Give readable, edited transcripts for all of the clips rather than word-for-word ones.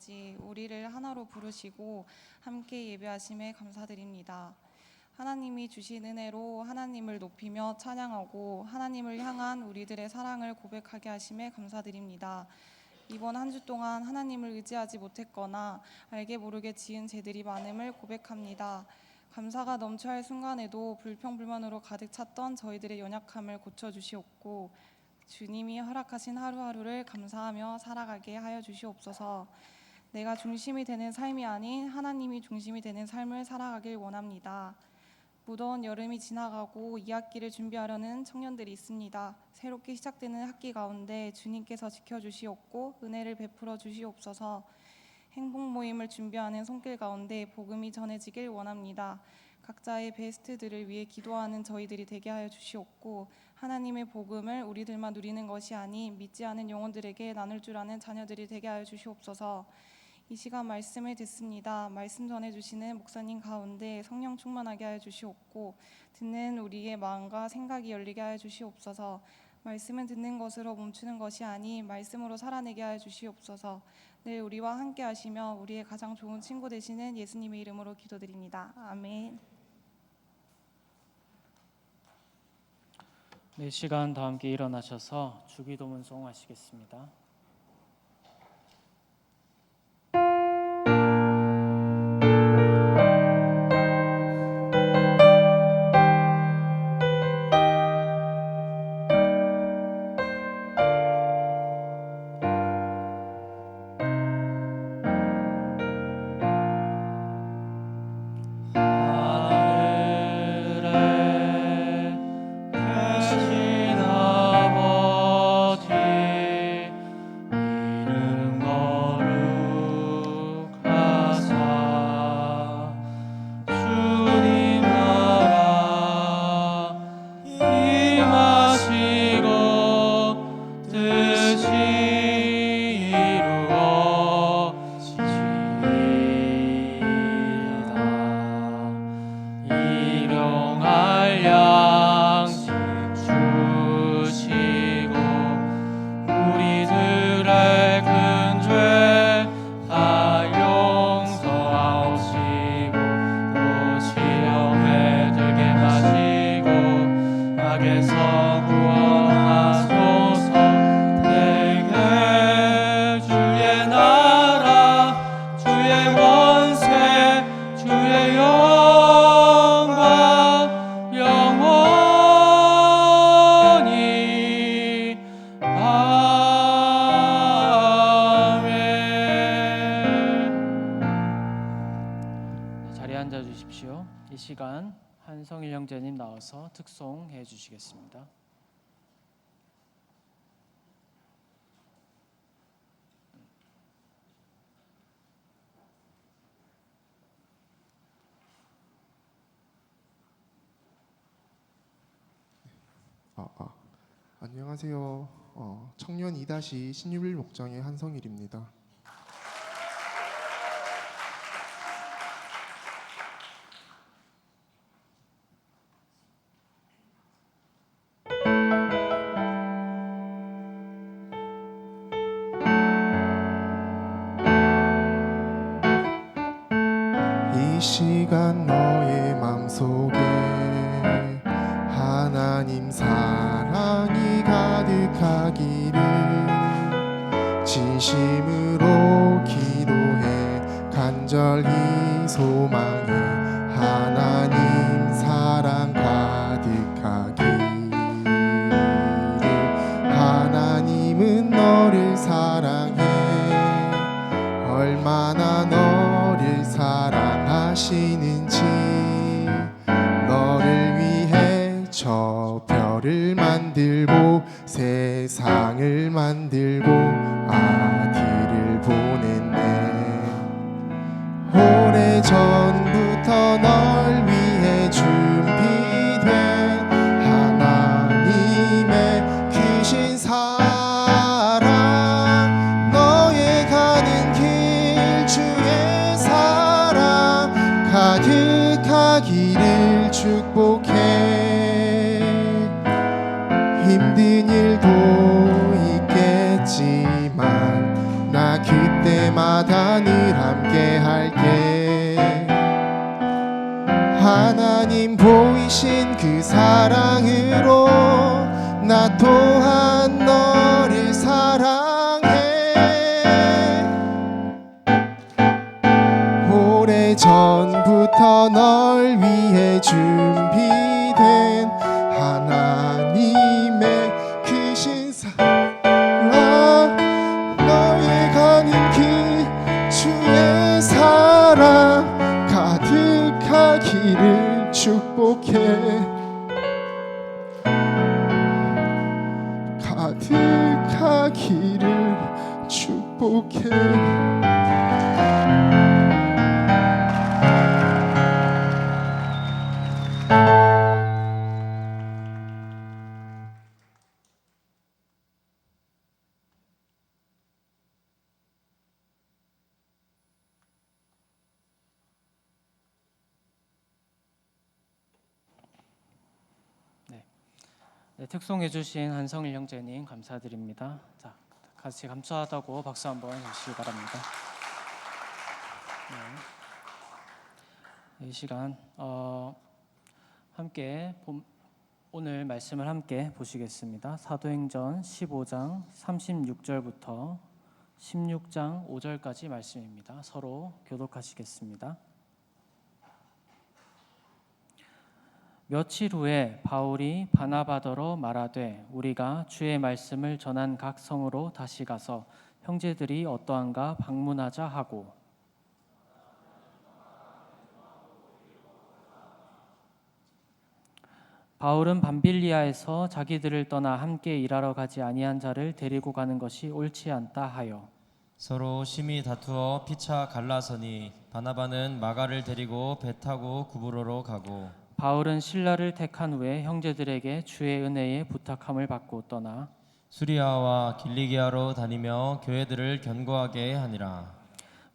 아버지, 우리를 하나로 부르시고 함께 예배하심에 감사드립니다. 하나님이 주신 은혜로 하나님을 높이며 찬양하고 하나님을 향한 우리들의 사랑을 고백하게 하심에 감사드립니다. 이번 한 주 동안 하나님을 의지하지 못했거나 알게 모르게 지은 죄들이 많음을 고백합니다. 감사가 넘쳐야 할 순간에도 불평불만으로 가득 찼던 저희들의 연약함을 고쳐주시옵고 주님이 허락하신 하루하루를 감사하며 살아가게 하여 주시옵소서. 내가 중심이 되는 삶이 아닌 하나님이 중심이 되는 삶을 살아가길 원합니다. 무더운 여름이 지나가고 2학기를 준비하려는 청년들이 있습니다. 새롭게 시작되는 학기 가운데 주님께서 지켜주시옵고 은혜를 베풀어 주시옵소서. 행복 모임을 준비하는 손길 가운데 복음이 전해지길 원합니다. 각자의 베스트들을 위해 기도하는 저희들이 되게 하여 주시옵고 하나님의 복음을 우리들만 누리는 것이 아닌 믿지 않은 영혼들에게 나눌 줄 아는 자녀들이 되게 하여 주시옵소서. 이 시간 말씀을 듣습니다. 말씀 전해주시는 목사님 가운데 성령 충만하게 하여 주시옵고 듣는 우리의 마음과 생각이 열리게 하여 주시옵소서. 말씀은 듣는 것으로 멈추는 것이 아닌 말씀으로 살아내게 하여 주시옵소서. 늘 우리와 함께 하시며 우리의 가장 좋은 친구 되시는 예수님의 이름으로 기도드립니다. 아멘. 네, 시간 다 함께 일어나셔서 주기도문송 하시겠습니다. 이 시간 한성일 형제님 나와서 특송해 주시겠습니다. 안녕하세요. 청년 2- 신유빌 목장의 한성일입니다. 이 시간 너의 맘속에 하나님 사랑이 가득하기를 진심으로 기도해 간절히 소망해 하나님 사랑 가득하기를. 하나님은 너를 사랑해 얼마나 너를 사랑하시는지 너를 위해 저 별을 만들고 세상을 만들고 아들을 보냈네. 오래전부터 널 위해 준비된 하나님의 크신 사랑 너의 가는 길 주의 사랑 가득하기를 축복해. 힘든 일도 있겠지만 나 그때마다 늘 함께 할게. 하나님 보이신 그 사랑으로 나 또한 너를 사랑해. 오래전부터 널 위해 준비된 하나님의 크신 사랑, 너의 가는 길 주의 사랑 가득하기를 축복해. 가득하기를 축복해. 네, 특송해주신 한성일 형제님 감사드립니다. 자, 같이 감사하다고 박수 한번 해주시기 바랍니다. 네, 이 시간 함께 오늘 말씀을 함께 보시겠습니다. 사도행전 15장 36절부터 16장 5절까지 말씀입니다. 서로 교독하시겠습니다. 며칠 후에 바울이 바나바더러 말하되 우리가 주의 말씀을 전한 각 성으로 다시 가서 형제들이 어떠한가 방문하자 하고, 바울은 밤빌리아에서 자기들을 떠나 함께 일하러 가지 아니한 자를 데리고 가는 것이 옳지 않다 하여 서로 심히 다투어 피차 갈라서니 바나바는 마가를 데리고 배 타고 구브로로 가고 바울은 신라를 택한 후에 형제들에게 주의 은혜에 부탁함을 받고 떠나 수리아와 길리기아로 다니며 교회들을 견고하게 하니라.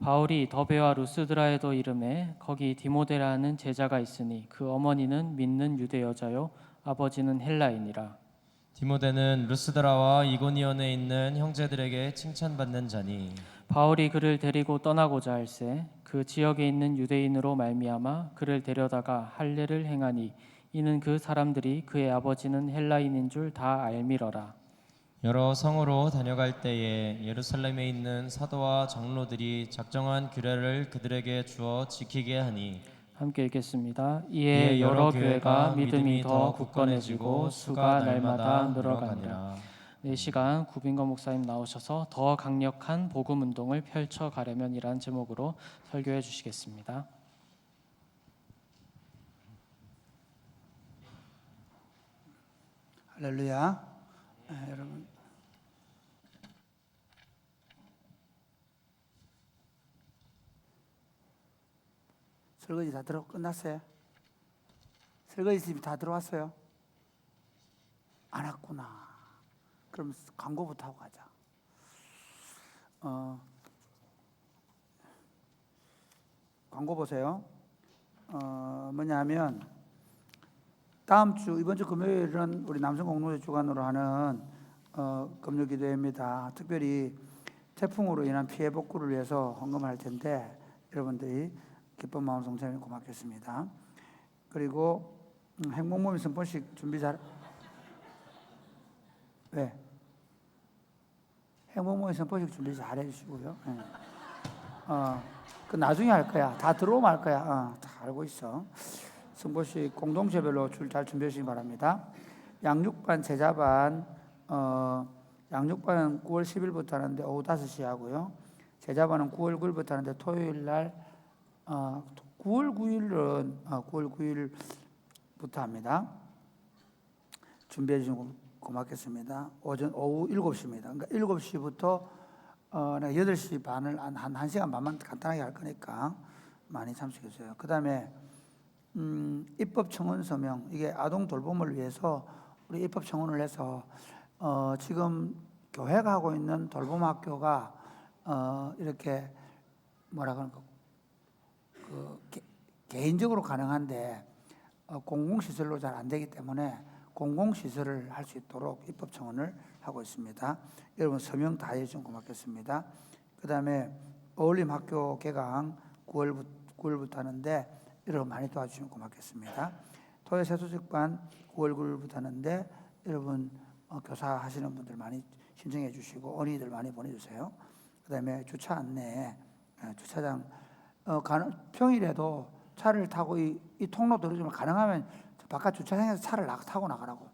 바울이 더베와 루스드라에도 이름에 거기 디모데라는 제자가 있으니 그 어머니는 믿는 유대 여자요 아버지는 헬라인이라. 디모데는 루스드라와 이고니온에 있는 형제들에게 칭찬받는 자니 바울이 그를 데리고 떠나고자 할새 그 지역에 있는 유대인으로 말미암아 그를 데려다가 할례를 행하니 이는 그 사람들이 그의 아버지는 헬라인인 줄 다 알미러라. 여러 성으로 다녀갈 때에 예루살렘에 있는 사도와 장로들이 작정한 규례를 그들에게 주어 지키게 하니 함께 읽겠습니다. 이에 여러 교회가 믿음이 더 굳건해지고 수가 날마다 늘어가니라. 이 시간 구빈거 목사님 나오셔서 더 강력한 복음 운동을 펼쳐가려면이라는 제목으로 설교해 주시겠습니다. 할렐루야. 여러분 설거지 다 끝났어요? 설거지 집이 다 들어왔어요? 안 왔구나. 그럼 광고부터 하고 가자. 광고 보세요. 뭐냐면 다음 주 이번 주 금요일은 우리 남성 공동체 주관으로 하는 금요 기도회입니다. 특별히 태풍으로 인한 피해 복구를 위해서 헌금을 할 텐데 여러분들이 기쁜 마음 동참해 고맙겠습니다. 그리고 행복모임 선포식 준비 잘. 왜? 행복모임 선포식 준비 잘 해주시고요. 네. 그 나중에 할 거야. 다 들어오면 할 거야. 다 알고 있어. 선포식 공동체별로 잘 준비해 주시기 바랍니다. 양육반, 제자반, 양육반은 9월 10일부터 하는데 오후 5시 하고요. 제자반은 9월 9일부터 하는데 토요일 날 9월 9일부터 합니다. 준비해 주시면 고맙겠습니다. 오후 7시입니다. 그러니까 7시부터 8시 반을 한 1시간 반만 간단하게 할 거니까 많이 참석해 주세요. 그 다음에 입법 청원 서명, 이게 아동 돌봄을 위해서 우리 입법 청원을 해서 지금 교회가 하고 있는 돌봄 학교가 이렇게 뭐라 그럴까 개인적으로 가능한데 공공시설로 잘 안 되기 때문에 공공시설을 할 수 있도록 입법 청원을 하고 있습니다. 여러분 서명 다 해주시면 고맙겠습니다. 그 다음에 어울림학교 개강 9월부터 하는데 여러분 많이 도와주시면 고맙겠습니다. 토요 세수습관 9월 9일부터 하는데 여러분 교사 하시는 분들 많이 신청해 주시고 어린이들 많이 보내주세요. 그다음에 주차 안내, 주차장 평일에도 차를 타고 이 통로 들어주면 가능하면 바깥 주차장에서 차를 타고 나가라고.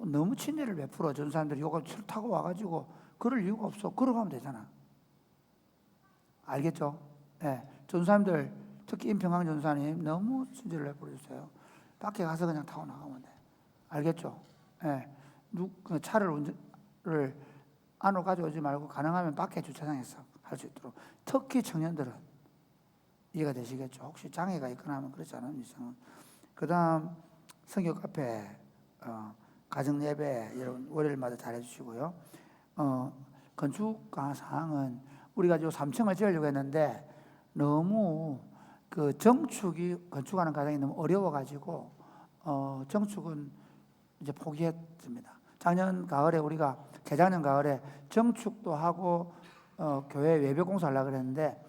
너무 친절을 베풀어. 전 사람들이 요거 차를 타고 와가지고 그럴 이유가 없어. 걸어가면 되잖아. 알겠죠? 네. 전사님들 특히 임평강 전사님 너무 친절을 베풀어 주세요. 밖에 가서 그냥 타고 나가면 돼. 알겠죠? 네. 차를 안으로 가져오지 말고 가능하면 밖에 주차장에서 할 수 있도록. 특히 청년들은 이해가 되시겠죠? 혹시 장애가 있거나 하면 그렇지 않은 이상은. 그 다음 성교 카페, 가정 예배 여러분 월요일마다 잘 해주시고요. 건축 사항은 우리가 요 3층을 지으려고 했는데 너무 그 정축이 건축하는 과정이 너무 어려워가지고 정축은 이제 포기했습니다. 작년 가을에 우리가 재작년 가을에 정축도 하고 교회 외벽 공사하려고 그랬는데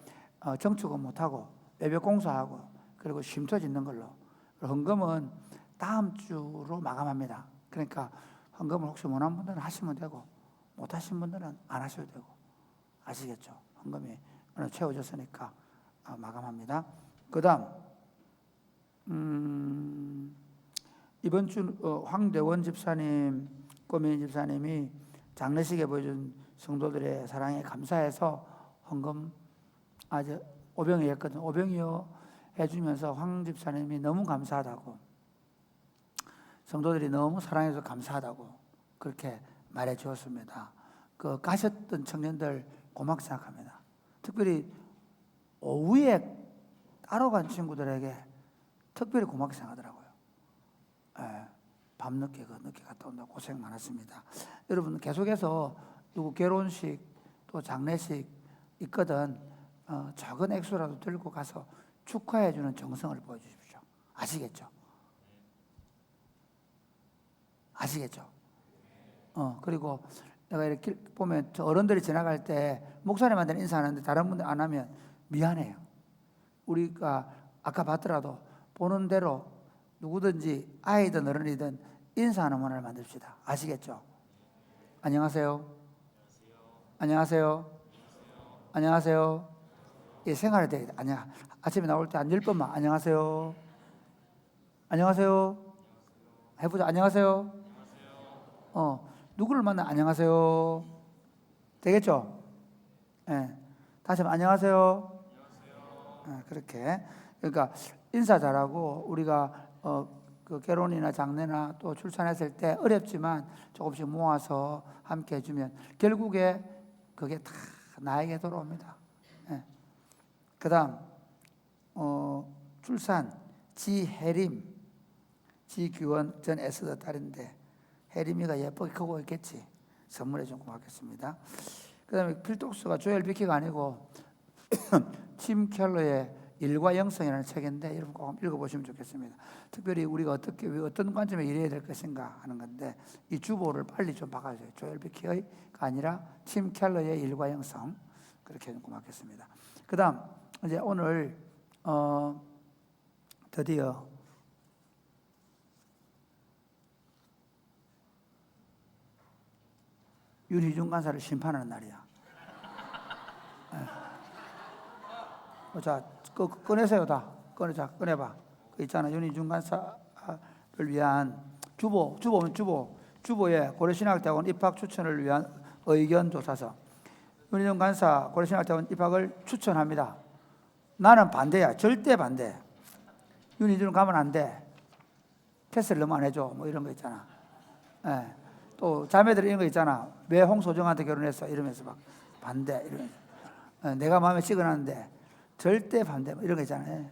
정축은 못하고 외벽 공사하고 그리고 쉼터 짓는 걸로. 헌금은 다음 주로 마감합니다. 그러니까 헌금을 혹시 원하는 분들은 하시면 되고 못 하신 분들은 안 하셔도 되고. 아시겠죠? 헌금이 오늘 채워졌으니까 마감합니다. 그 다음 이번 주 황대원 집사님, 꼬민 집사님이 장례식에 보여준 성도들의 사랑에 감사해서 헌금 아주 오병이 했거든. 오병이요 해주면서 황 집사님이 너무 감사하다고, 성도들이 너무 사랑해서 감사하다고 그렇게 말해 주었습니다. 그 가셨던 청년들 고맙게 생각합니다. 특별히 오후에 따로 간 친구들에게 특별히 고맙게 생각하더라고요. 밤늦게 늦게 갔다 온다고 고생 많았습니다. 여러분 계속해서 누구 결혼식 또 장례식 있거든 작은 액수라도 들고 가서 축하해 주는 정성을 보여주십시오. 아시겠죠? 아시겠죠? 그리고 내가 이렇게 보면 저 어른들이 지나갈 때 목사님한테는 인사하는데 다른 분들 안 하면 미안해요. 우리가 아까 봤더라도 보는 대로 누구든지 아이든 어른이든 인사하는 문화를 만듭시다. 아시겠죠? 안녕하세요. 안녕하세요. 안녕하세요. 이 생활에 대해 아침에 나올 때 한 10번만 안녕하세요. 안녕하세요. 해보자. 안녕하세요. 누구를 만나 안녕하세요. 되겠죠? 네. 다시 한번 안녕하세요. 그렇게. 그러니까 인사 잘하고 우리가 그 결혼이나 장례나 또 출산했을 때 어렵지만 조금씩 모아서 함께 해주면 결국에 그게 다 나에게 돌아옵니다. 네. 그 다음 출산 지혜림, 지규원 전 에스더 딸인데 혜림이가 예쁘게 크고 있겠지. 선물해 좀 고맙겠습니다. 그 다음에 필독스가 조엘 비키가 아니고 tim 켈러의 일과 영성이라는 책인데 여러분 꼭 읽어보시면 좋겠습니다. 특별히 우리가 어떤 관점에 일해야 될 것인가 하는 건데 이 주보를 빨리 좀 바꿔줘요. 조엘 비키가 아니라 tim 켈러의 일과 영성. 그렇게 좀 고맙겠습니다. 그 다음 이제 오늘 드디어 윤희중 간사를 심판하는 날이야. 자, 꺼내세요 다. 꺼내봐. 그 있잖아. 윤희중 간사를 위한 주보에 고려신학대학원 입학 추천을 위한 의견 조사서. 윤희중 간사 고려신학대학원 입학을 추천합니다. 나는 반대야. 절대 반대. 윤희중 가면 안 돼. 패스를 너무 안 해줘. 뭐 이런 거 있잖아. 또 자매들 이런 거 있잖아. 왜 홍소정한테 결혼했어? 이러면서 막 반대 이러면서 내가 마음에 찍어놨는데 절대 반대 이런 거 있잖아요.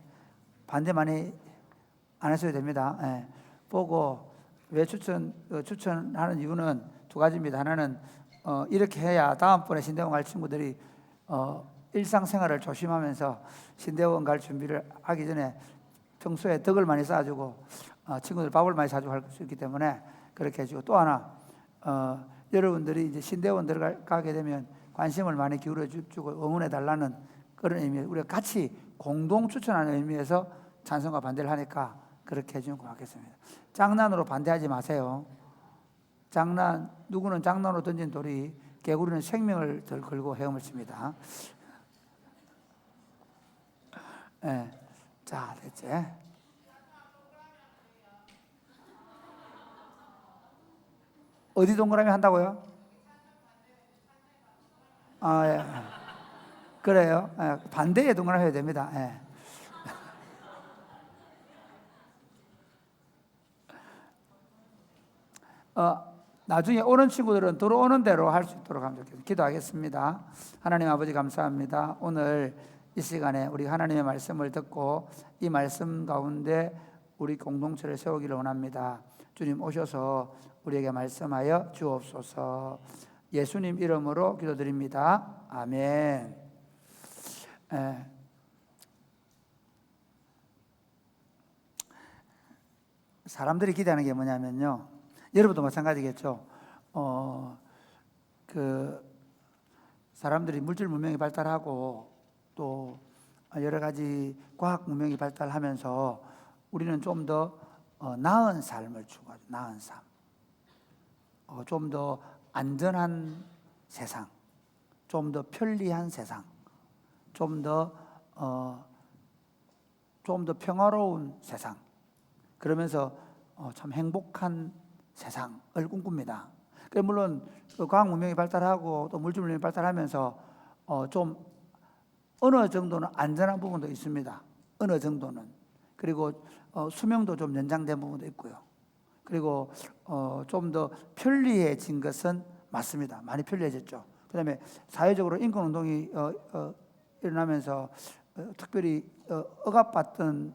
반대 많이 안 하셔도 됩니다. 보고 왜 추천하는 이유는 두 가지입니다. 하나는 이렇게 해야 다음번에 신대원 갈 친구들이 일상생활을 조심하면서 신대원 갈 준비를 하기 전에 평소에 덕을 많이 쌓아주고 친구들 밥을 많이 사주고 할 수 있기 때문에 그렇게 해주고, 또 하나 여러분들이 이제 신대원 들어가게 되면 관심을 많이 기울여 주고 응원해 달라는 그런 의미, 우리가 같이 공동 추천하는 의미에서 찬성과 반대를 하니까 그렇게 해주면 고맙겠습니다. 장난으로 반대하지 마세요. 누구는 장난으로 던진 돌이 개구리는 생명을 덜 걸고 헤엄을 칩니다. 네. 자, 됐지? 어디 동그라미 한다고요? 아, 예. 그래요. 예. 반대에 동그라미 해야 됩니다. 예. 나중에 오는 친구들은 들어오는 대로 할 수 있도록 하면 좋겠습니다. 기도하겠습니다. 하나님 아버지 감사합니다. 오늘 이 시간에 우리 하나님의 말씀을 듣고 이 말씀 가운데 우리 공동체를 세우기를 원합니다. 주님 오셔서 우리에게 말씀하여 주옵소서. 예수님 이름으로 기도드립니다. 아멘. 사람들이 기대하는 게 뭐냐면요, 여러분도 마찬가지겠죠. 사람들이 물질 문명이 발달하고 또 여러 가지 과학 문명이 발달하면서 우리는 좀 더 나은 삶을 추구하죠. 나은 삶. 좀 더 안전한 세상, 좀 더 편리한 세상, 좀 더 평화로운 세상, 그러면서 참 행복한 세상을 꿈꿉니다. 물론 과학 문명이 발달하고 또 물질 문명이 발달하면서 좀 어느 정도는 안전한 부분도 있습니다. 어느 정도는. 그리고 수명도 좀 연장된 부분도 있고요. 그리고 좀 더 편리해진 것은 맞습니다. 많이 편리해졌죠. 그 다음에 사회적으로 인권운동이 일어나면서 특별히 억압받던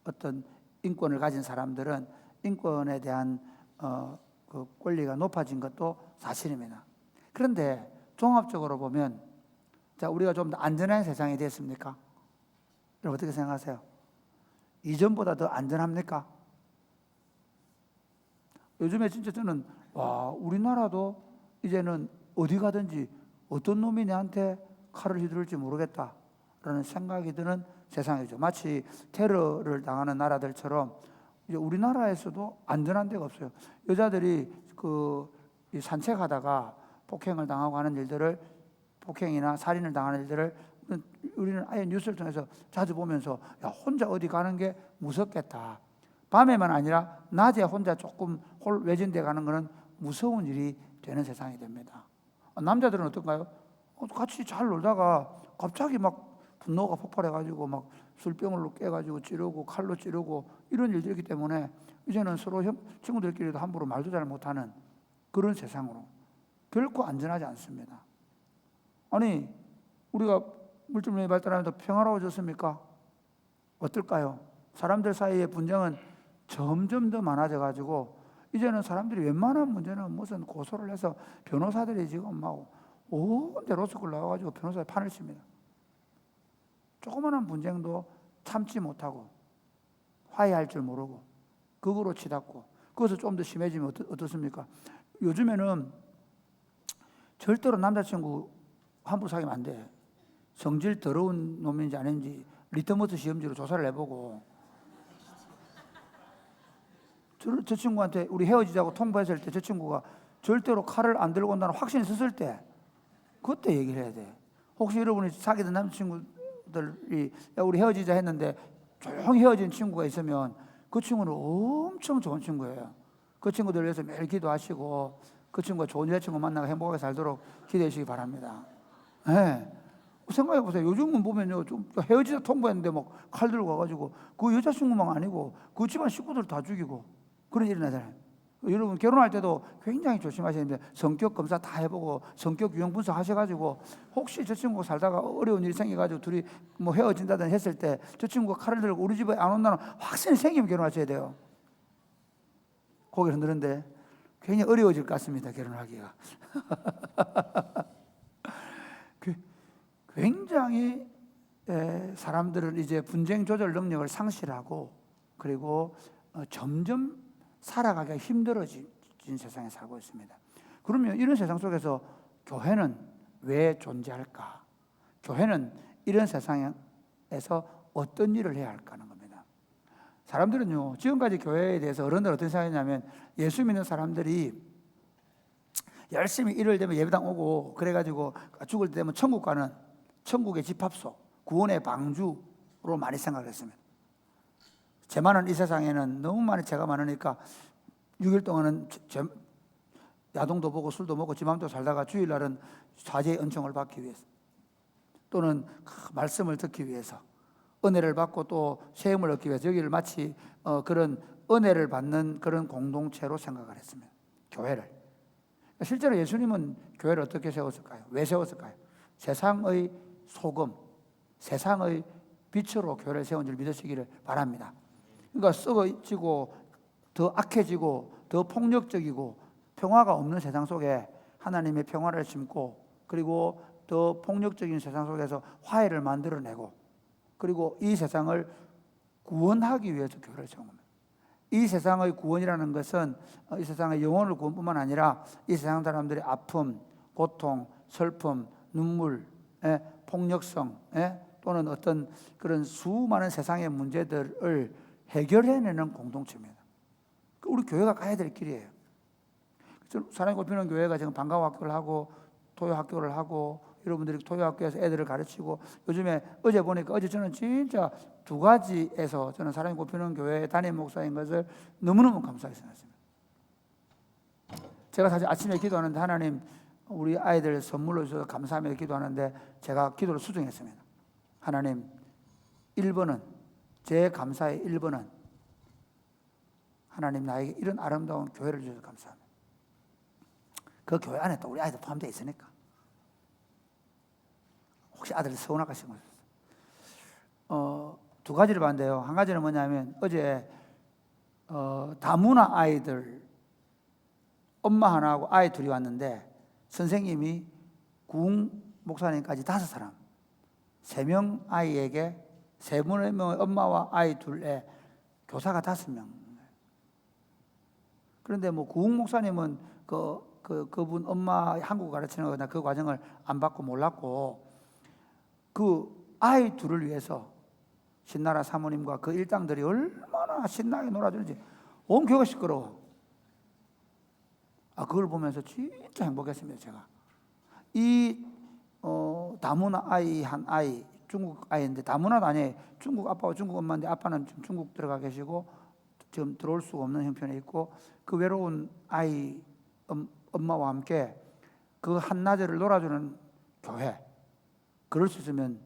어떤 인권을 가진 사람들은 인권에 대한 그 권리가 높아진 것도 사실입니다. 그런데 종합적으로 보면, 자, 우리가 좀 더 안전한 세상이 됐습니까? 여러분 어떻게 생각하세요? 이전보다 더 안전합니까? 요즘에 진짜 저는 우리나라도 이제는 어디 가든지 어떤 놈이 내한테 칼을 휘두를지 모르겠다라는 생각이 드는 세상이죠. 마치 테러를 당하는 나라들처럼 이제 우리나라에서도 안전한 데가 없어요. 여자들이 이 산책하다가 폭행을 당하고 하는 일들을, 폭행이나 살인을 당하는 일들을 우리는 아예 뉴스를 통해서 자주 보면서, 야, 혼자 어디 가는 게 무섭겠다. 밤에만 아니라 낮에 혼자 조금 외진데 가는 거는 무서운 일이 되는 세상이 됩니다. 남자들은 어떤가요? 같이 잘 놀다가 갑자기 막 분노가 폭발해가지고 막 술병으로 깨가지고 찌르고 칼로 찌르고 이런 일들이기 때문에 이제는 서로 친구들끼리도 함부로 말도 잘 못하는 그런 세상으로, 결코 안전하지 않습니다. 아니, 우리가 물질문명이 발달하면서 평화로워졌습니까? 어떨까요? 사람들 사이의 분쟁은 점점 더 많아져가지고 이제는 사람들이 웬만한 문제는 무슨 고소를 해서 변호사들이 지금 막 온데 로스쿨 나와가지고 변호사에 판을 칩니다. 조그마한 분쟁도 참지 못하고 화해할 줄 모르고 극으로 치닫고, 그것을 좀 더 심해지면 어떻습니까? 요즘에는 절대로 남자친구 함부로 사귀면 안 돼. 성질 더러운 놈인지 아닌지 리터머스 시험지로 조사를 해보고, 저 친구한테 우리 헤어지자고 통보했을 때 저 친구가 절대로 칼을 안 들고 온다는 확신이 있었을 때 그때 얘기를 해야 돼. 혹시 여러분이 사귀던 남자친구들이 우리 헤어지자 했는데 조용히 헤어진 친구가 있으면 그 친구는 엄청 좋은 친구예요. 그 친구들 위해서 매일 기도하시고 그 친구가 좋은 여자친구 만나고 행복하게 살도록 기도해 주시기 바랍니다. 네. 생각해 보세요. 요즘은 보면요, 좀 헤어지자 통보했는데 막 칼 들고 와가지고 그 여자친구만 아니고 그 집안 식구들 다 죽이고 그런 일이 나잖아요. 여러분 결혼할 때도 굉장히 조심하셔야 됩니다. 성격 검사 다 해보고 성격 유형 분석하셔가지고 혹시 저 친구가 살다가 어려운 일이 생겨가지고 둘이 뭐 헤어진다든 했을 때 저 친구가 칼을 들고 우리 집에 안 온다는 확신이 생기면 결혼하셔야 돼요. 고개를 흔드는데 굉장히 어려워질 것 같습니다. 결혼하기가. 굉장히 사람들은 이제 분쟁 조절 능력을 상실하고 그리고 점점 살아가기가 힘들어진 세상에 살고 있습니다. 그러면 이런 세상 속에서 교회는 왜 존재할까? 교회는 이런 세상에서 어떤 일을 해야 할까 하는 겁니다. 사람들은요, 지금까지 교회에 대해서 어른들 어떤 생각이냐면 예수 믿는 사람들이 열심히 일요일 되면 예배당 오고 그래가지고 죽을 때 되면 천국 가는 천국의 집합소, 구원의 방주로 많이 생각을 했습니다. 제 많은 이 세상에는 너무 많이 죄가 많으니까 6일 동안은 야동도 보고 술도 먹고 지 맘대로 살다가 주일날은 사죄의 은총을 받기 위해서 또는 말씀을 듣기 위해서 은혜를 받고 또 세움을 얻기 위해서 여기를 마치 그런 은혜를 받는 그런 공동체로 생각을 했습니다. 교회를. 실제로 예수님은 교회를 어떻게 세웠을까요? 왜 세웠을까요? 세상의 소금, 세상의 빛으로 교회를 세운 줄 믿으시기를 바랍니다. 그러니까 썩어지고 더 악해지고 더 폭력적이고 평화가 없는 세상 속에 하나님의 평화를 심고 그리고 더 폭력적인 세상 속에서 화해를 만들어내고 그리고 이 세상을 구원하기 위해서 교회를 세운 겁니다. 이 세상의 구원이라는 것은 이 세상의 영혼을 구원뿐만 아니라 이 세상 사람들의 아픔, 고통, 슬픔, 눈물, 폭력성 또는 어떤 그런 수많은 세상의 문제들을 해결해내는 공동체입니다. 우리 교회가 가야 될 길이에요. 사랑의 꽃피는 교회가 지금 방과학교를 하고 토요학교를 하고 여러분들이 토요학교에서 애들을 가르치고 요즘에 어제 보니까 어제 저는 진짜 두 가지에서 저는 사랑의 꽃피는 교회 담임 목사인 것을 너무너무 감사하게 생각했습니다. 제가 사실 아침에 기도하는데 하나님 우리 아이들 선물로 주셔서 감사하며 기도하는데 제가 기도를 수정했습니다. 하나님 1번은 제 감사의 1번은 하나님 나에게 이런 아름다운 교회를 주셔서 감사합니다. 그 교회 안에 또 우리 아이들 포함되어 있으니까 혹시 아들이 서운할까 싶어서 두 가지를 봤는데요. 한 가지는 뭐냐면 어제 다문화 아이들 엄마 하나하고 아이 둘이 왔는데 선생님이 구웅 목사님까지 5사람 3명 아이에게 3명의 엄마와 아이 둘에 교사가 5명. 그런데 뭐 구웅 목사님은 그분 엄마 한국어 가르치는 거나 그 과정을 안 받고 몰랐고 그 아이 둘을 위해서 신나라 사모님과 그 일당들이 얼마나 신나게 놀아주는지 온 교회가 시끄러워. 그걸 보면서 진짜 행복했습니다. 제가 이 다문화 아이 한 아이 중국 아이인데 다문화도 아니에요. 중국 아빠와 중국 엄마인데 아빠는 지금 중국 들어가 계시고 지금 들어올 수가 없는 형편에 있고 그 외로운 아이 엄마와 함께 그 한낮을 놀아주는 교회 그럴 수 있으면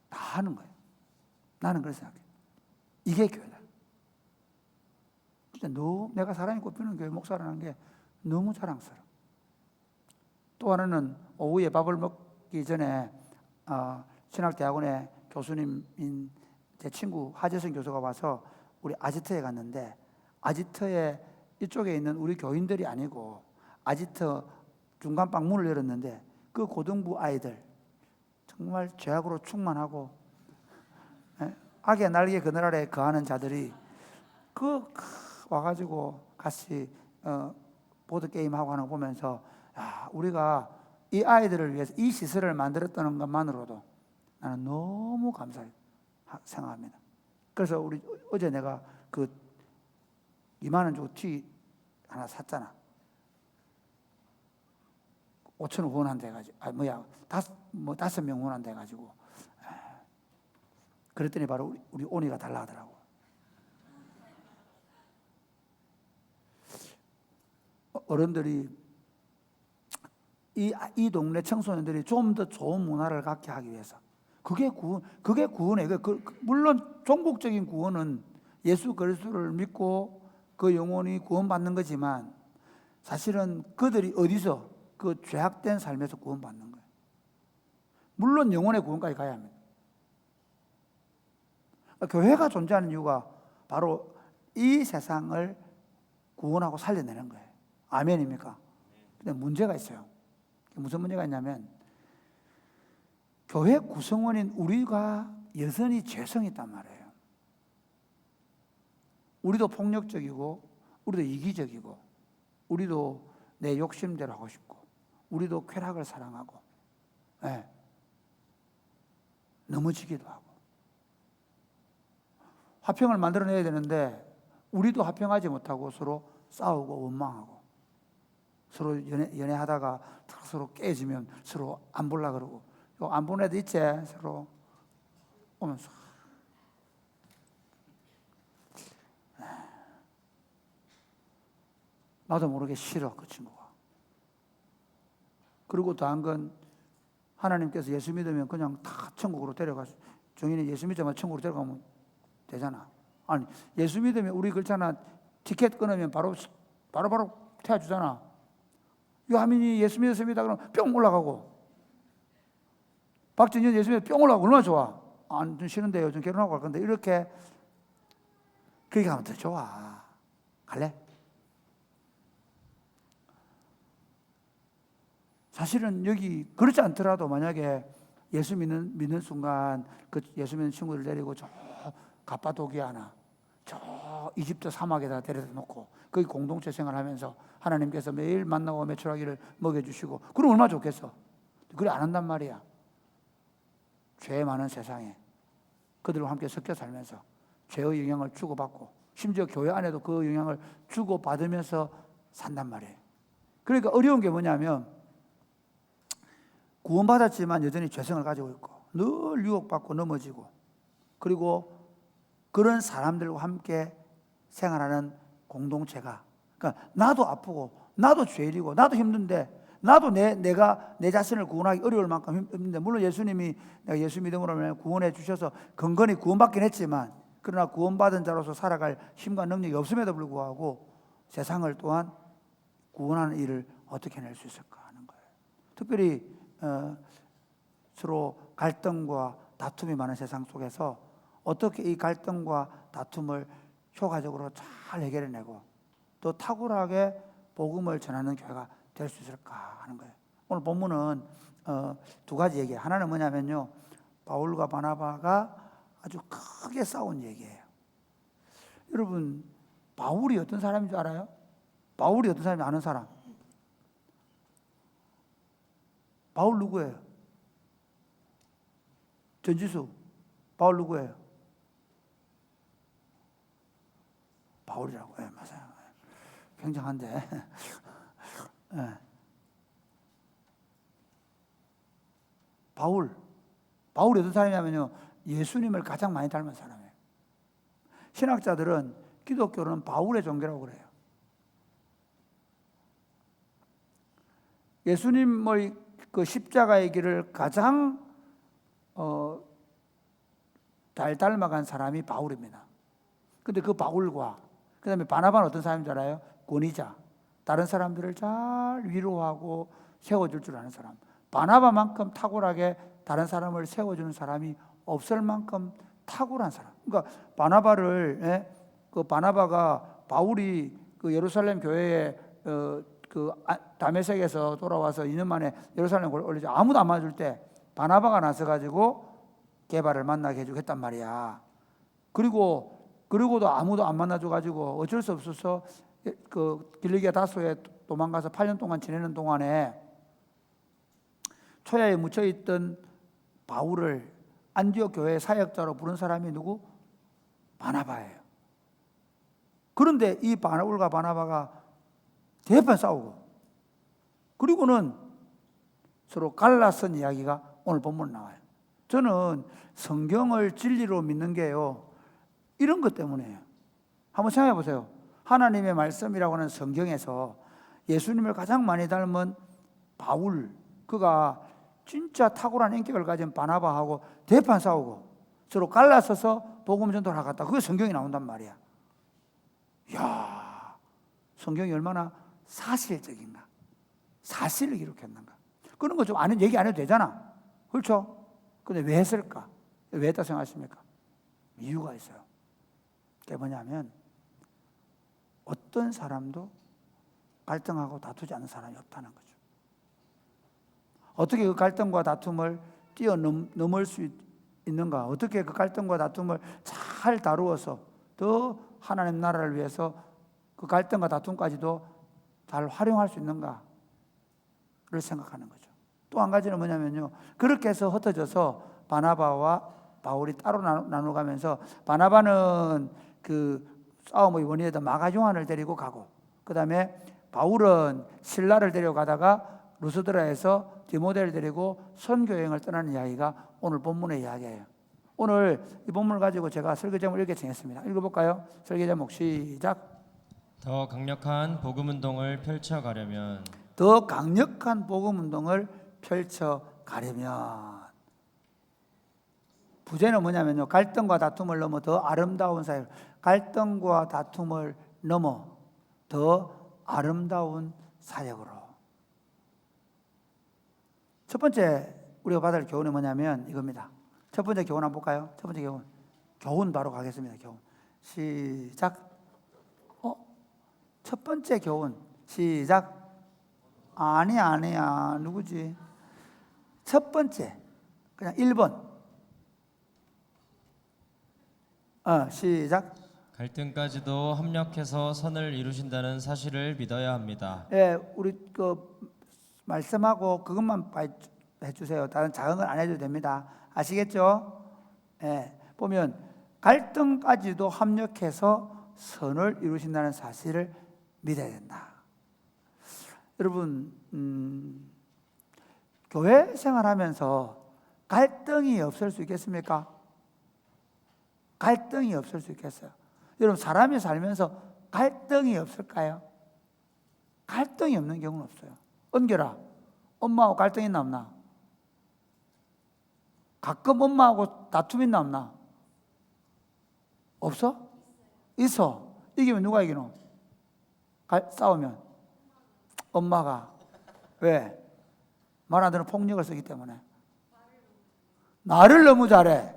다 하는 거예요. 나는 그렇게 생각해요. 이게 교회다. 진짜 내가 사랑이 꽃피는 교회 목사라는 게 너무 자랑스러워. 또 하나는 오후에 밥을 먹기 전에 신학대학원의 교수님인 제 친구 하재성 교수가 와서 우리 아지트에 갔는데 아지트에 이쪽에 있는 우리 교인들이 아니고 아지트 중간방 문을 열었는데 그 고등부 아이들 정말 죄악으로 충만하고 악의 날개 그늘 아래 거하는 자들이 와가지고 같이 보드게임하고 하는 거 보면서 우리가 이 아이들을 위해서 이 시설을 만들었다는 것만으로도 나는 너무 감사히 생각합니다. 그래서 어제 내가 그 2만 원 주고 티 하나 샀잖아. 5,000원 후원한다 해가지고 5명 후원한다 해가지고 그랬더니 바로 우리 온이가 달라 하더라고. 어른들이 이 동네 청소년들이 좀 더 좋은 문화를 갖게 하기 위해서 그게 구원이에요. 물론 종국적인 구원은 예수 그리스도를 믿고 그 영혼이 구원받는 거지만 사실은 그들이 어디서 그 죄악된 삶에서 구원받는 거예요. 물론 영혼의 구원까지 가야 합니다. 교회가 존재하는 이유가 바로 이 세상을 구원하고 살려내는 거예요. 아멘입니까? 근데 문제가 있어요. 무슨 문제가 있냐면 교회 구성원인 우리가 여전히 죄성이 있단 말이에요. 우리도 폭력적이고 우리도 이기적이고 우리도 내 욕심대로 하고 싶고 우리도 쾌락을 사랑하고 넘어지기도 하고. 화평을 만들어내야 되는데 우리도 화평하지 못하고 서로 싸우고 원망하고, 서로 연애하다가 서로 깨지면 서로 안 보려 그러고, 안 본 애도 있지, 서로 오면서. 나도 모르게 싫어, 그 친구가. 그리고 더 한 건, 하나님께서 예수 믿으면 그냥 다 천국으로 데려가서, 정인이 예수 믿자마자 천국으로 데려가면 되잖아. 아니, 예수 믿으면 우리 그렇잖아. 티켓 끊으면 바로 태워주잖아. 요하민이 예수 믿었습니다 그러면 뿅 올라가고, 박진현 예수 믿으면 뿅 올라가고, 얼마나 좋아. 좀 싫은데요, 좀 결혼하고 갈 건데, 이렇게 그렇게 하면 더 좋아. 갈래? 사실은 여기 그렇지 않더라도 만약에 예수 믿는 순간 그 예수 믿는 친구들 데리고 저 갑바도기아나 저 이집트 사막에다 데려다 놓고 거기 공동체 생활하면서 하나님께서 매일 만나고 메추라기를 먹여주시고, 그럼 얼마나 좋겠어. 그래 안 한단 말이야. 죄 많은 세상에 그들과 함께 섞여 살면서 죄의 영향을 주고받고, 심지어 교회 안에도 그 영향을 주고받으면서 산단 말이에요. 그러니까 어려운 게 뭐냐면, 구원받았지만 여전히 죄성을 가지고 있고 늘 유혹받고 넘어지고, 그리고 그런 사람들과 함께 생활하는 공동체가, 그러니까 나도 아프고 나도 죄인이고 나도 힘든데, 나도 내가 내 자신을 구원하기 어려울 만큼 힘든데, 물론 예수님이 내가 예수 믿음으로 구원해 주셔서 근근히 구원받긴 했지만, 그러나 구원받은 자로서 살아갈 힘과 능력이 없음에도 불구하고 세상을 또한 구원하는 일을 어떻게 해낼 수 있을까 하는 거예요. 특별히 서로 갈등과 다툼이 많은 세상 속에서 어떻게 이 갈등과 다툼을 효과적으로 잘 해결해내고 또 탁월하게 복음을 전하는 교회가 될 수 있을까 하는 거예요. 오늘 본문은 두 가지 얘기예요. 하나는 뭐냐면요, 바울과 바나바가 아주 크게 싸운 얘기예요. 여러분, 바울이 어떤 사람인 줄 알아요? 바울이 어떤 사람인지 아는 사람? 바울 누구예요? 전지수, 바울 누구예요? 바울이라고. 예, 맞아요. 굉장한데. 예. 바울이 어떤 사람이냐면요, 예수님을 가장 많이 닮은 사람이에요. 신학자들은, 기독교는 바울의 종교라고 그래요. 예수님의 그 십자가의 길을 가장 잘 닮아간 사람이 바울입니다. 근데 그 바울과 그 다음에 바나바는 어떤 사람인 줄 알아요? 권위자, 다른 사람들을 잘 위로하고 세워줄 줄 아는 사람. 바나바만큼 탁월하게 다른 사람을 세워주는 사람이 없을 만큼 탁월한 사람. 그러니까 바나바가 바울이 그 예루살렘 교회에 다메섹에서 돌아와서 2년 만에 예루살렘 올리자 아무도 안 맞을 때 바나바가 나서가지고 게바를 만나게 해주고 했단 말이야. 그리고도 아무도 안 만나줘가지고 어쩔 수 없어서 그 길리기아 다소에 도망가서 8년 동안 지내는 동안에 초야에 묻혀있던 바울을 안디옥 교회의 사역자로 부른 사람이 누구? 바나바예요. 그런데 이 바울과 바나바가 대판 싸우고, 그리고는 서로 갈라선 이야기가 오늘 본문에 나와요. 저는 성경을 진리로 믿는 게요, 이런 것 때문에요. 한번 생각해 보세요. 하나님의 말씀이라고 하는 성경에서 예수님을 가장 많이 닮은 바울, 그가 진짜 탁월한 인격을 가진 바나바하고 대판 싸우고 서로 갈라서서 복음 전도를 하갔다. 그게 성경이 나온단 말이야. 이야, 성경이 얼마나 사실적인가, 사실을 기록했는가. 그런 거 좀 얘기 안 해도 되잖아. 그렇죠? 근데 왜 했을까? 왜 했다 생각하십니까? 이유가 있어요. 그게 뭐냐면, 어떤 사람도 갈등하고 다투지 않는 사람이 없다는 거죠. 어떻게 그 갈등과 다툼을 뛰어넘을 수 있는가? 어떻게 그 갈등과 다툼을 잘 다루어서 더 하나님 나라를 위해서 그 갈등과 다툼까지도 잘 활용할 수 있는가를 생각하는 거죠. 또 한 가지는 뭐냐면요, 그렇게 해서 흩어져서 바나바와 바울이 따로 나눠가면서 바나바는 그 싸움의 원인에다 마가 요한을 데리고 가고, 그 다음에 바울은 실라를 데려가다가 루스드라에서 디모데를 데리고 선교여행을 떠나는 이야기가 오늘 본문의 이야기예요. 오늘 이 본문을 가지고 제가 설교 제목을 이렇게 정했습니다. 읽어볼까요? 설교 제목 시작. 더 강력한 복음 운동을 펼쳐가려면 더 강력한 복음 운동을 펼쳐가려면, 부제는 뭐냐면요, 갈등과 다툼을 넘어 더 아름다운 사회, 갈등과 다툼을 넘어 더 아름다운 사역으로. 첫 번째 우리가 받을 교훈은 뭐냐면 이겁니다. 첫 번째 교훈 한번 볼까요? 첫 번째 교훈 바로 가겠습니다. 교훈 시작. 첫 번째 교훈 시작. 아니야 누구지? 첫 번째 그냥 1번. 시작. 갈등까지도 합력해서 선을 이루신다는 사실을 믿어야 합니다. 예, 우리 그 말씀하고 그것만 해주세요. 다른 작은 건 안 해도 됩니다. 아시겠죠? 예, 보면 갈등까지도 합력해서 선을 이루신다는 사실을 믿어야 된다. 여러분, 교회 생활하면서 갈등이 없을 수 있겠습니까? 갈등이 없을 수 있겠어요? 여러분, 사람이 살면서 갈등이 없을까요? 갈등이 없는 경우는 없어요. 은결아, 엄마하고 갈등 있나 없나? 가끔 엄마하고 다툼 있나 없나? 없어? 있어. 이기면 누가 이기노? 싸우면 엄마가. 왜? 말 안 듣는 폭력을 쓰기 때문에. 나를 너무 잘해.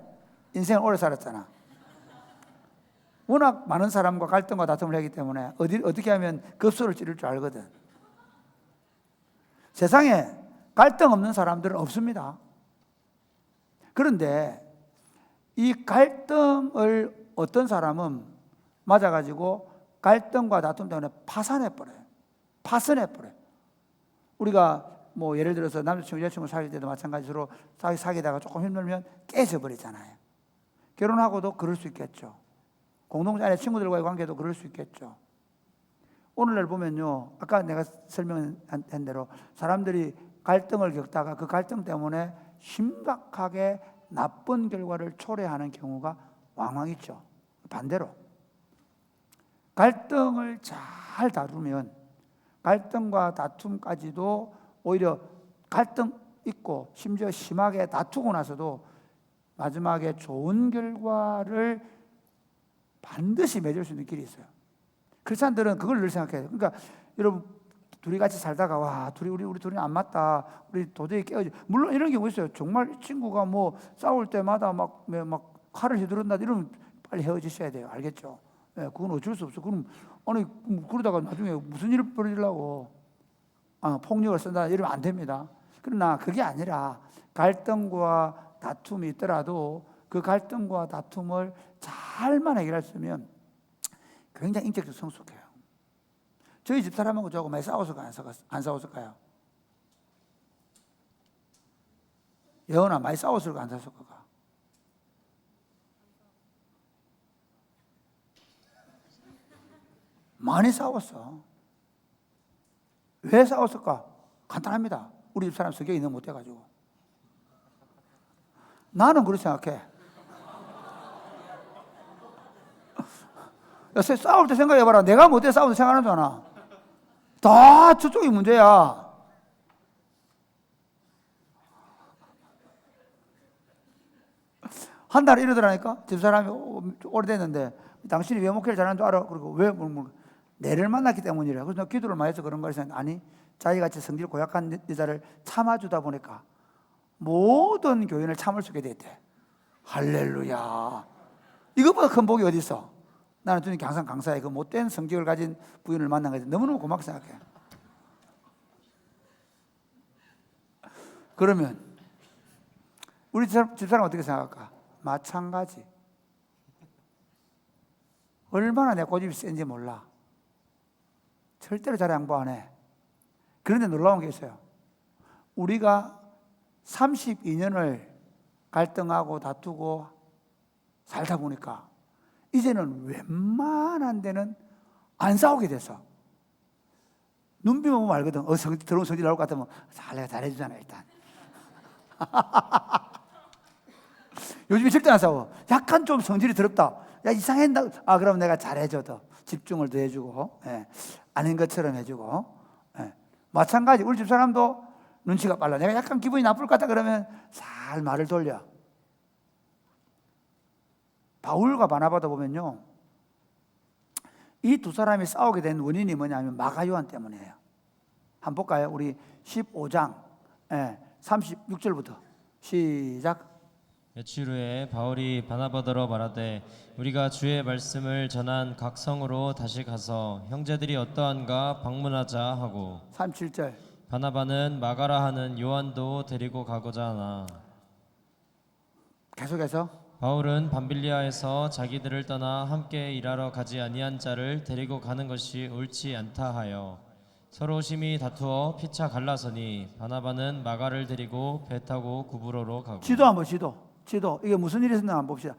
인생을 오래 살았잖아. 워낙 많은 사람과 갈등과 다툼을 하기 때문에 어떻게 하면 급소를 찌를 줄 알거든. 세상에 갈등 없는 사람들은 없습니다. 그런데 이 갈등을 어떤 사람은 맞아가지고 갈등과 다툼 때문에 파산해버려요. 파선해버려요. 우리가 뭐 예를 들어서 남자친구 여자친구 사귈 때도 마찬가지로 사귀다가 조금 힘들면 깨져버리잖아요. 결혼하고도 그럴 수 있겠죠. 공동체 안에 친구들과의 관계도 그럴 수 있겠죠. 오늘날 보면요, 아까 내가 설명한 대로 사람들이 갈등을 겪다가 그 갈등 때문에 심각하게 나쁜 결과를 초래하는 경우가 왕왕 있죠. 반대로 갈등을 잘 다루면 갈등과 다툼까지도 오히려 갈등 있고 심지어 심하게 다투고 나서도 마지막에 좋은 결과를 반드시 맺을 수 있는 길이 있어요. 크리스찬들은 그걸 늘 생각해요. 그러니까 여러분, 둘이 같이 살다가 와, 우리 둘이 안 맞다, 우리 도저히 깨어지. 물론 이런 경우 있어요. 정말 친구가 뭐 싸울 때마다 막 칼을 휘두른다 이러면 빨리 헤어지셔야 돼요. 알겠죠? 예, 그건 어쩔 수 없어. 그럼 아니 그러다가 나중에 무슨 일을 벌이려고 폭력을 쓴다 이러면 안 됩니다. 그러나 그게 아니라 갈등과 다툼이 있더라도 그 갈등과 다툼을 잘만 해결할 수 있으면 굉장히 인격적으로 성숙해요. 저희 집사람하고 저하고 많이 싸웠을까요? 안 싸웠을까요? 예언아, 많이 싸웠을까? 안 싸웠을까? 많이 싸웠어. 왜 싸웠을까? 간단합니다. 우리 집사람 성격이 너무 못돼가지고. 나는 그렇게 생각해. 싸울 때 생각해봐라. 내가 못해 싸울 때 생각하잖아. 다 저쪽이 문제야. 한 달에 이러더라니까. 집사람이 오래됐는데 당신이 왜 목회를 잘하는 줄 알아? 그리고 왜? 내를 만났기 때문이래. 그래서 기도를 많이 해서 그런 거를 아니, 자기같이 성질 고약한 여자를 참아주다 보니까 모든 교인을 참을 수 있게 됐대. 할렐루야. 이것보다 큰 복이 어디 있어? 나는 주님께 항상 강사해. 그 못된 성격을 가진 부인을 만난 거지. 너무너무 고맙게 생각해. 그러면 우리 집사람 어떻게 생각할까? 마찬가지. 얼마나 내 고집이 센지 몰라. 절대로 잘 양보 안 해. 그런데 놀라운 게 있어요. 우리가 32년을 갈등하고 다투고 살다 보니까 이제는 웬만한 데는 안 싸우게 됐어. 눈빛만 보면 알거든. 더러운 성질 나올 것 같으면 내가 잘해주잖아 일단. 요즘에 절대 안 싸워. 약간 좀 성질이 더럽다. 야 이상했다. 그럼 내가 잘해줘. 더 집중을 더 해주고, 아닌 것처럼 해주고. 마찬가지 우리 집사람도 눈치가 빨라. 내가 약간 기분이 나쁠 것 같다 그러면 살 말을 돌려. 바울과 바나바도 보면요, 이 두 사람이 싸우게 된 원인이 뭐냐면 마가 요한 때문이에요. 한번 볼까요? 우리 15장 36절부터 시작. 며칠 후에 바울이 바나바더러 말하되 우리가 주의 말씀을 전한 각 성으로 다시 가서 형제들이 어떠한가 방문하자 하고 37절. 바나바는 마가라 하는 요한도 데리고 가고자 하나 계속해서 바울은 밤빌리아에서 자기들을 떠나 함께 일하러 가지 아니한 자를 데리고 가는 것이 옳지 않다 하여 서로 심히 다투어 피차 갈라서니 바나바는 마가를 데리고 배 타고 구브로로 가고. 지도 한번 지도 이게 무슨 일이 있었나 한번 봅시다.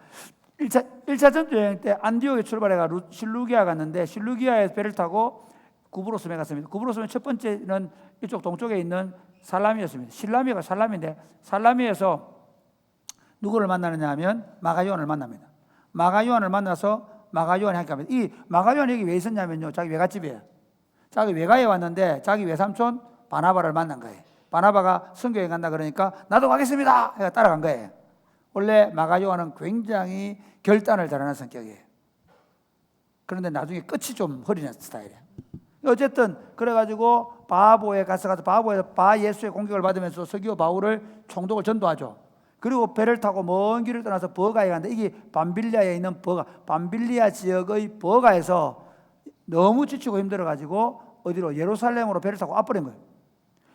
1차 전도 여행 때 안디옥에 출발해가 실루기아 갔는데 실루기아에 배를 타고 구브로스에 갔습니다. 구브로스는 첫 번째는 이쪽 동쪽에 있는 살라미였습니다. 실라미가 살라미인데 살라미에서 누구를 만나느냐 하면 마가 요한을 만납니다. 마가 요한을 만나서 마가 요한이 함께 합니다. 이 마가 요한이 여기 왜 있었냐면요, 자기 외갓집이에요. 자기 외가에 왔는데 자기 외삼촌 바나바를 만난 거예요. 바나바가 선교에 간다 그러니까 나도 가겠습니다 해서 따라간 거예요. 원래 마가 요한은 굉장히 결단을 잘하는 성격이에요. 그런데 나중에 끝이 좀 흐리는 스타일이에요. 어쨌든 그래가지고 바보에 가서 바보에서 바예수의 공격을 받으면서 서기오 바울을 총독을 전도하죠. 그리고 배를 타고 먼 길을 떠나서 버가에 갔는데 이게 밤빌리아에 있는 밤빌리아 지역의 버가에서 너무 지치고 힘들어가지고 어디로 예루살렘으로 배를 타고 와버린 거예요.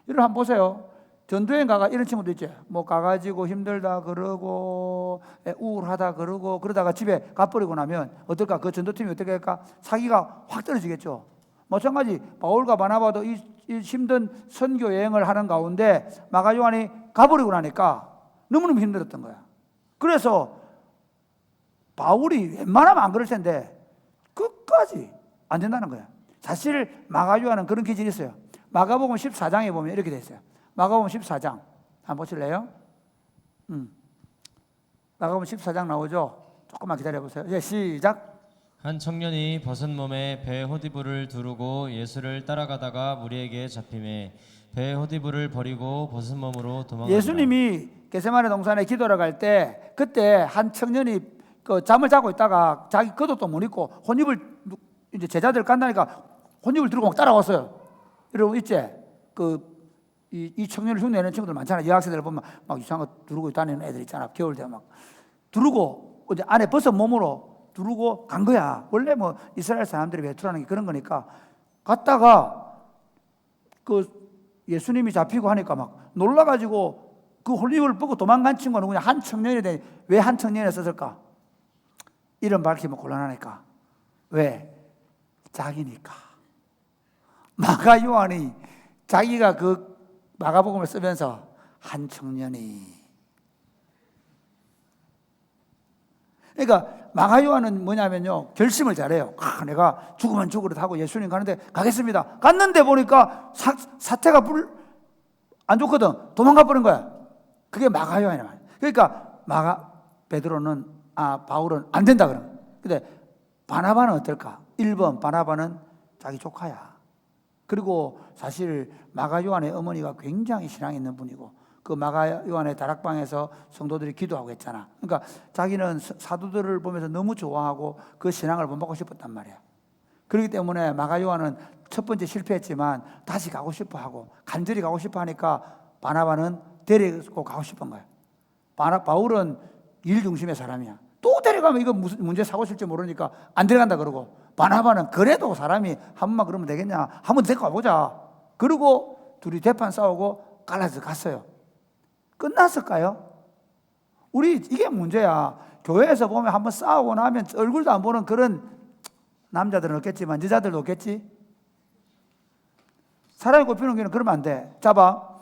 이걸 한번 보세요. 전도여행 가가 이런 친구도 있죠. 뭐 가가지고 힘들다 그러고 우울하다 그러고 그러다가 집에 가버리고 나면 어떨까? 그 전도팀이 어떻게 할까? 사기가 확 떨어지겠죠. 마찬가지 바울과 바나바도 이 힘든 선교 여행을 하는 가운데 마가 요한이 가버리고 나니까 너무너무 힘들었던 거야. 그래서 바울이 웬만하면 안 그럴 텐데 끝까지 안 된다는 거야. 사실 마가 요한은 그런 기질이 있어요. 마가복음 14장에 보면 이렇게 돼 있어요. 마가복음 14장 한번 보실래요? 마가복음 14장 나오죠? 조금만 기다려보세요. 이제 시작. 한 청년이 벗은 몸에 배 호디부를 두르고 예수를 따라가다가 무리에게 잡힘에 배 호디부를 버리고 벗은 몸으로 도망가니라. 예수님이 겟세마네 동산에 기도를 갈 때 그때 한 청년이 그 잠을 자고 있다가 자기 겉옷도 못 입고 혼입을 이제 제자들 간다니까 혼입을 들고 막 따라왔어요. 여러분 있지? 이 청년을 흉내내는 친구들 많잖아. 여학생들 보면 막 이상한 거 두르고 다니는 애들 있잖아. 겨울 되면 막 두르고 이제 안에 벗은 몸으로 두르고 간 거야. 원래 뭐 이스라엘 사람들이 외출하는 게 그런 거니까 갔다가 그 예수님이 잡히고 하니까 막 놀라가지고 그 홀리우를 보고 도망간 친구가 누구냐? 한 청년인데 왜 한 청년이 썼을까? 이름 밝히면 곤란하니까. 왜? 자기니까. 마가 요한이 자기가 그 마가복음을 쓰면서 한 청년이. 그러니까 마가 요한은 뭐냐면요, 결심을 잘해요. 내가 죽으면 죽으리라 하고 예수님 가는데 가겠습니다. 갔는데 보니까 사태가 안 좋거든. 도망가 버린 거야. 그게 마가 요한이야. 그러니까 바울은 안 된다 그러는. 근데 바나바는 어떨까? 1번 바나바는 자기 조카야. 그리고 사실 마가 요한의 어머니가 굉장히 신앙 있는 분이고 그 마가 요한의 다락방에서 성도들이 기도하고 했잖아. 그러니까 자기는 사도들을 보면서 너무 좋아하고 그 신앙을 본받고 싶었단 말이야. 그렇기 때문에 마가 요한은 첫 번째 실패했지만 다시 가고 싶어 하고 간절히 가고 싶어 하니까 바나바는 데리고 가고 싶은 거야. 바울은 일 중심의 사람이야. 또 데려가면 이거 무슨 문제 사고 칠지 모르니까 안 데려간다 그러고 바나바는 그래도 사람이 한 번만 그러면 되겠냐? 한번 데리고 가보자. 그리고 둘이 대판 싸우고 갈라서 갔어요. 끝났을까요? 우리 이게 문제야. 교회에서 보면 한번 싸우고 나면 얼굴도 안 보는 그런 남자들은 없겠지만 여자들도 없겠지. 사람이 꼽히는 게는 그러면 안 돼. 자 봐.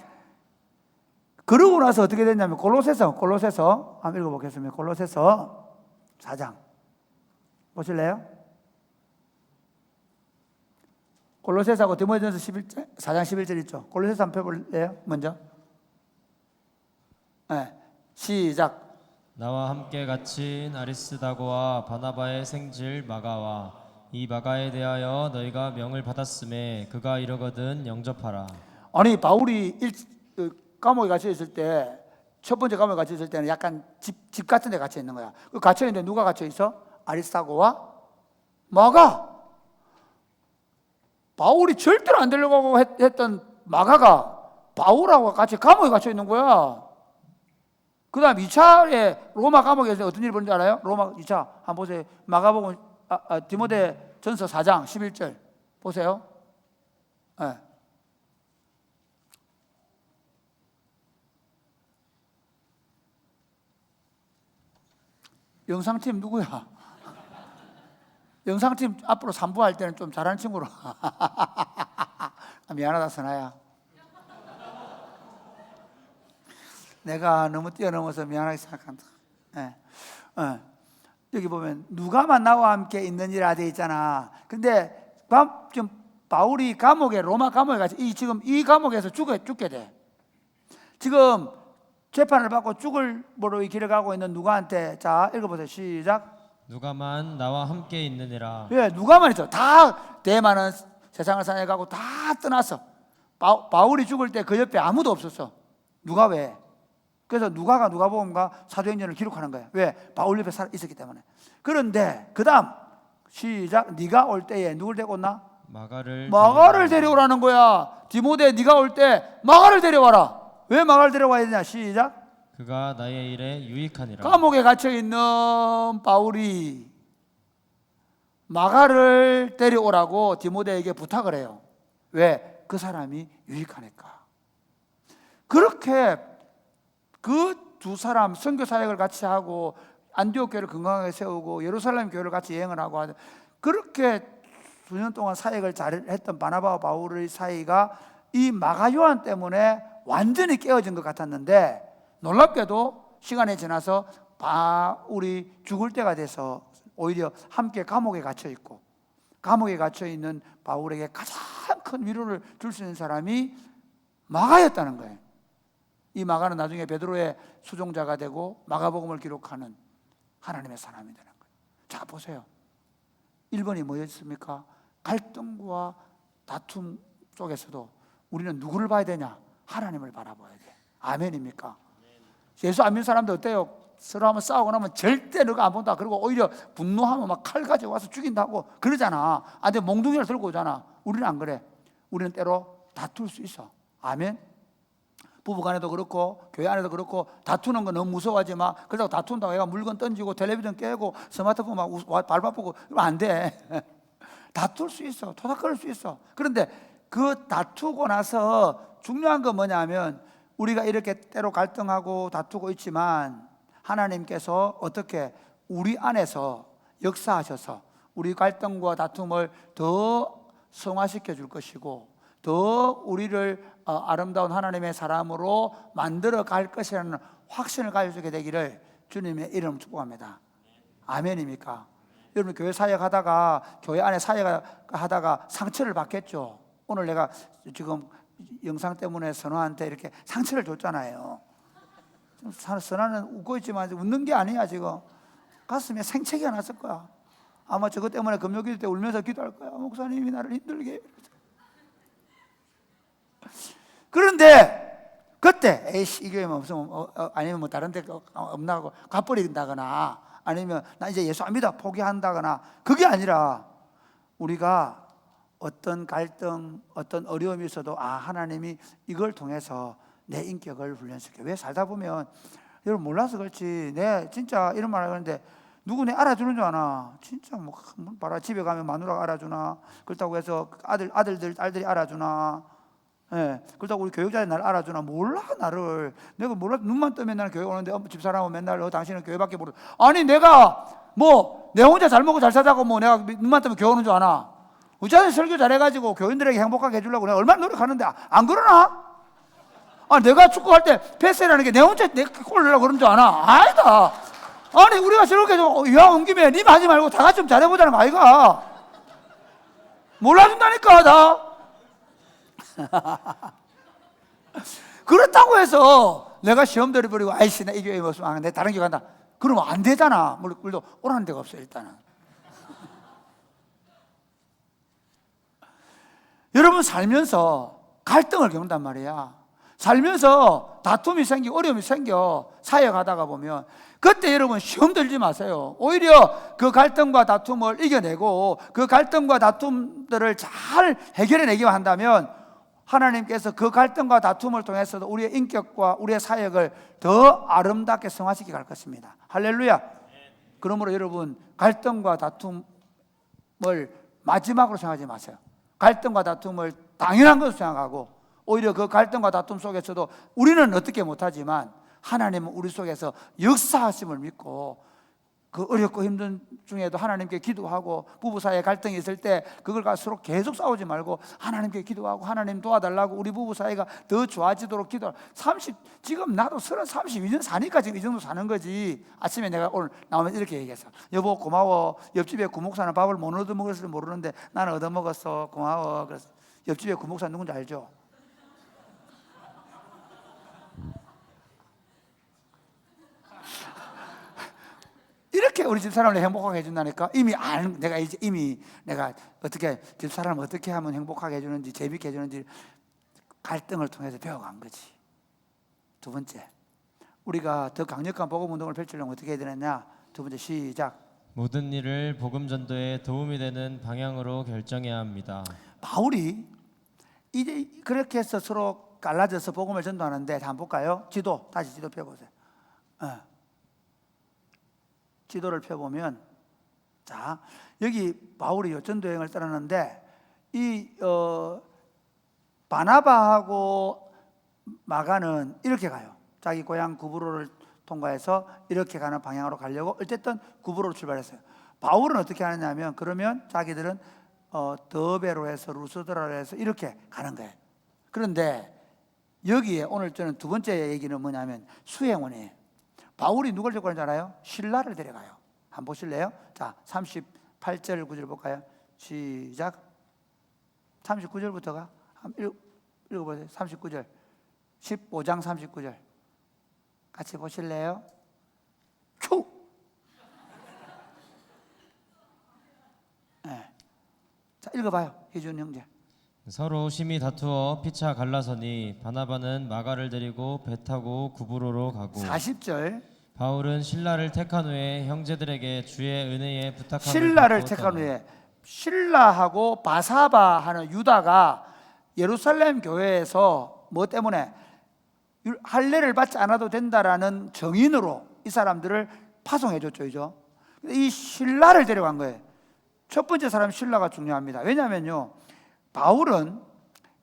그러고 나서 어떻게 됐냐면 골로새서 한번 읽어보겠습니다. 골로새서 4장 보실래요? 골로새서하고 디모데전서 4장 11절 있죠. 골로새서 한번 펴볼래요? 먼저. 네. 시작. 나와 함께 갇힌 아리스다고와 바나바의 생질 마가와 이 마가에 대하여 너희가 명을 받았음에 그가 이러거든 영접하라. 아니 바울이 감옥에 갇혀 있을 때 첫 번째 감옥에 갇혀 있을 때는 약간 집 같은 데 갇혀 있는 거야. 그 갇혀 있는데 누가 갇혀 있어? 아리스다고와 마가. 바울이 절대로 안 되려고 했던 마가가 바울하고 같이 감옥에 갇혀 있는 거야. 그 다음 2차에 로마 감옥에서 어떤 일이 벌어진 줄 알아요? 로마 2차 한번 보세요. 마가복음 디모데 전서 4장 11절 보세요. 네. 영상팀 누구야? 영상팀 앞으로 3부 할 때는 좀 잘하는 친구로. 미안하다 선아야. 내가 너무 뛰어넘어서 미안하게 생각한다. 네. 여기 보면 누가만 나와 함께 있느니라 돼 있잖아. 근데 지금 바울이 로마 감옥에 가서 지금 이 감옥에서 죽게 돼. 지금 재판을 받고 죽을 보러 이 길을 가고 있는 누가한테 자 읽어보세요. 시작. 누가만 나와 함께 있느니라. 예, 누가만 있어. 다 대만은 세상을 사냥하고 다 떠났어. 바울이 죽을 때 그 옆에 아무도 없었어. 누가 왜? 그래서 누가복음과 사도행전을 기록하는 거야. 왜? 바울 옆에 있었기 때문에. 그런데 그 다음 시작. 네가 올 때에 누굴 데리고 온나? 마가를 데려오라는 거야. 디모데 네가 올 때 마가를 데려와라. 왜 마가를 데려와야 되냐? 시작. 그가 나의 일에 유익하니라. 감옥에 갇혀 있는 바울이 마가를 데려오라고 디모데에게 부탁을 해요. 왜? 그 사람이 유익하니까. 그렇게 그 두 사람 선교 사역을 같이 하고 안디옥 교회를 건강하게 세우고 예루살렘 교회를 같이 여행을 하고 하는 그렇게 수년 동안 사역을 잘했던 바나바와 바울의 사이가 이 마가 요한 때문에 완전히 깨어진 것 같았는데 놀랍게도 시간이 지나서 바울이 죽을 때가 돼서 오히려 함께 감옥에 갇혀 있고 감옥에 갇혀 있는 바울에게 가장 큰 위로를 줄 수 있는 사람이 마가였다는 거예요. 이 마가는 나중에 베드로의 수종자가 되고 마가복음을 기록하는 하나님의 사람이 되는 거예요. 자 보세요. 1번이 뭐였습니까? 갈등과 다툼 속에서도 우리는 누구를 봐야 되냐? 하나님을 바라봐야 돼. 아멘입니까? 예수 안 믿는 사람들 어때요? 서로 한번 싸우고 나면 절대 너가 안 본다. 그리고 오히려 분노하면 막 칼 가지고 와서 죽인다고 그러잖아. 근데 몽둥이를 들고 오잖아. 우리는 안 그래. 우리는 때로 다툴 수 있어. 아멘. 부부간에도 그렇고 교회 안에도 그렇고 다투는 거 너무 무서워하지 마. 그러다가 다툰다고 얘가 물건 던지고 텔레비전 깨고 스마트폰 막 밟아보고 이러면 안 돼. 다툴 수 있어. 토닥거릴 수 있어. 그런데 그 다투고 나서 중요한 건 뭐냐면 우리가 이렇게 때로 갈등하고 다투고 있지만 하나님께서 어떻게 우리 안에서 역사하셔서 우리 갈등과 다툼을 더 성화시켜 줄 것이고 더 우리를 아름다운 하나님의 사람으로 만들어 갈 것이라는 확신을 가지게 되기를 주님의 이름으로 축복합니다. 아멘입니까? 여러분 교회 사역하다가 교회 안에 사역하다가 상처를 받겠죠. 오늘 내가 지금 영상 때문에 선화한테 이렇게 상처를 줬잖아요. 선화는 웃고 있지만 웃는 게 아니야. 지금 가슴에 생채기가 났을 거야. 아마 저것 때문에 금요일 때 울면서 기도할 거야. 목사님이 나를 힘들게 해. 그런데 그때 에이씨 이게 무슨 아니면 뭐 다른 데 없나 하고 가버린다거나 아니면 나 이제 예수 안 믿어 포기한다거나 그게 아니라 우리가 어떤 갈등 어떤 어려움이 있어도 하나님이 이걸 통해서 내 인격을 훈련시켜. 왜 살다 보면 여러분 몰라서 그렇지 내 진짜 이런 말 하는데 누구 내 알아주는 줄 아나? 진짜 뭐 봐라 집에 가면 마누라가 알아주나? 그렇다고 해서 아들들 딸들이 알아주나? 예, 그렇다고 우리 교육자들 나를 알아주나? 몰라 나를. 내가 몰라. 눈만 뜨면 나는 교회 오는데 집사람은 맨날 당신은 교회밖에 모르. 아니 내가 뭐 내 혼자 잘 먹고 잘 사자고 뭐 내가 눈만 뜨면 교회 오는 줄 아나? 우리 아들 설교 잘해가지고 교인들에게 행복하게 해주려고 내가 얼마나 노력하는데 안 그러나? 내가 축구할 때 패스라는 게 내 혼자 내 골을 넣으려고 그런 줄 아나? 아니다. 아니 우리가 저렇게 이왕 온 김에 님 하지 말고 다 같이 좀 잘해보자는 거 아이가? 몰라준다니까 다. 그렇다고 해서 내가 시험 들어버리고 아이씨 나 이 교회 없으면 내 다른 교회 간다 그러면 안 되잖아. 물도 오라는 데가 없어요 일단은. 여러분 살면서 갈등을 겪는단 말이야. 살면서 다툼이 생기고 어려움이 생겨 사역하다가 보면 그때 여러분 시험 들지 마세요. 오히려 그 갈등과 다툼을 이겨내고 그 갈등과 다툼들을 잘 해결해내기만 한다면 하나님께서 그 갈등과 다툼을 통해서도 우리의 인격과 우리의 사역을 더 아름답게 성화시켜 갈 것입니다. 할렐루야. 그러므로 여러분 갈등과 다툼을 마지막으로 생각하지 마세요. 갈등과 다툼을 당연한 것으로 생각하고 오히려 그 갈등과 다툼 속에서도 우리는 어떻게 못하지만 하나님은 우리 속에서 역사하심을 믿고 그 어렵고 힘든 중에도 하나님께 기도하고 부부 사이에 갈등이 있을 때 그걸 가지고 계속 싸우지 말고 하나님께 기도하고 하나님 도와달라고 우리 부부 사이가 더 좋아지도록 기도하고 지금 나도 32년 사니까 지금 이 정도 사는 거지. 아침에 내가 오늘 나오면 이렇게 얘기했어. 여보 고마워. 옆집에 구목사는 밥을 못 얻어먹을지 모르는데 나는 얻어먹었어. 고마워. 그래서 옆집에 구목사 누군지 알죠? 이렇게 우리 집 사람을 행복하게 해준다니까. 내가 어떻게 집 사람을 어떻게 하면 행복하게 해주는지 재밌게 해주는지 갈등을 통해서 배워간 거지. 두 번째, 우리가 더 강력한 복음 운동을 펼치려면 어떻게 해야 되느냐. 두 번째 시작. 모든 일을 복음 전도에 도움이 되는 방향으로 결정해야 합니다. 바울이 이제 그렇게 해서 서로 갈라져서 복음을 전도하는데 한번 볼까요? 다시 지도 펴보세요. 지도를 펴보면 자 여기 바울이 전도 여행을 떠나는데 이 바나바하고 마가는 이렇게 가요. 자기 고향 구브로를 통과해서 이렇게 가는 방향으로 가려고 어쨌든 구브로로 출발했어요. 바울은 어떻게 하느냐면 그러면 자기들은 더베로 해서 루스드라로 해서 이렇게 가는 거예요. 그런데 여기에 오늘 저는 두 번째 얘기는 뭐냐면 수행원이에요. 바울이 누굴 데리고 가는지 알아요? 신라를 데려가요. 한번 보실래요? 자, 38절 9절 볼까요? 시작. 39절부터가 읽어보세요. 39절 15장 39절 같이 보실래요? 큐! 네. 자, 읽어봐요. 희준 형제. 서로 심히 다투어 피차 갈라서니 바나바는 마가를 데리고 배 타고 구브로로 가고 40절 바울은 신라를 택한 후에 형제들에게 주의 은혜에 부탁함을 신라를 받고 택한 떠나. 후에 신라하고 바사바 하는 유다가 예루살렘 교회에서 뭐 때문에 할례를 받지 않아도 된다라는 정인으로 이 사람들을 파송해 줬죠. 이 신라를 데려간 거예요. 첫 번째 사람 신라가 중요합니다. 왜냐하면요 바울은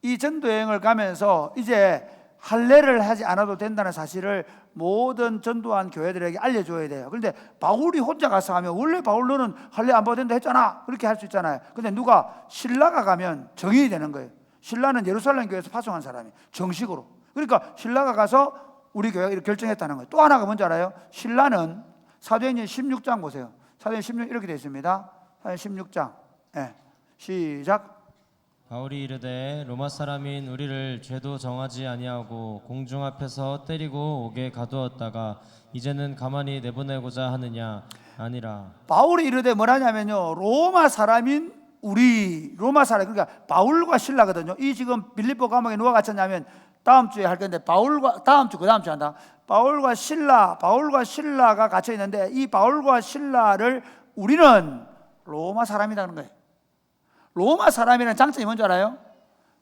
이 전도여행을 가면서 이제 할례를 하지 않아도 된다는 사실을 모든 전도한 교회들에게 알려줘야 돼요. 그런데 바울이 혼자 가서 하면 원래 바울 너는 할례 안 받아도 된다 했잖아 그렇게 할 수 있잖아요. 근데 누가 신라가 가면 정인이 되는 거예요. 신라는 예루살렘 교회에서 파송한 사람이 정식으로. 그러니까 신라가 가서 우리 교회가 이렇게 결정했다는 거예요. 또 하나가 뭔지 알아요? 신라는 사도행전 16장 보세요. 사도행전 16 이렇게 되어 있습니다. 사도행전 16장 시작. 바울이 이르되 로마 사람인 우리를 죄도 정하지 아니하고 공중 앞에서 때리고 옥에 가두었다가 이제는 가만히 내보내고자 하느냐 아니라. 바울이 이르되 뭐라냐면요 로마 사람인 우리 로마 사람 그러니까 바울과 신라거든요. 이 지금 빌립보 감옥에 누가 갇혔냐면 다음 주에 할 건데 바울과 다음 주 그다음 주에 한다. 바울과 신라가 갇혀 있는데 이 바울과 신라를 우리는 로마 사람이라는 거예요. 로마 사람이라는 장점이 뭔지 알아요?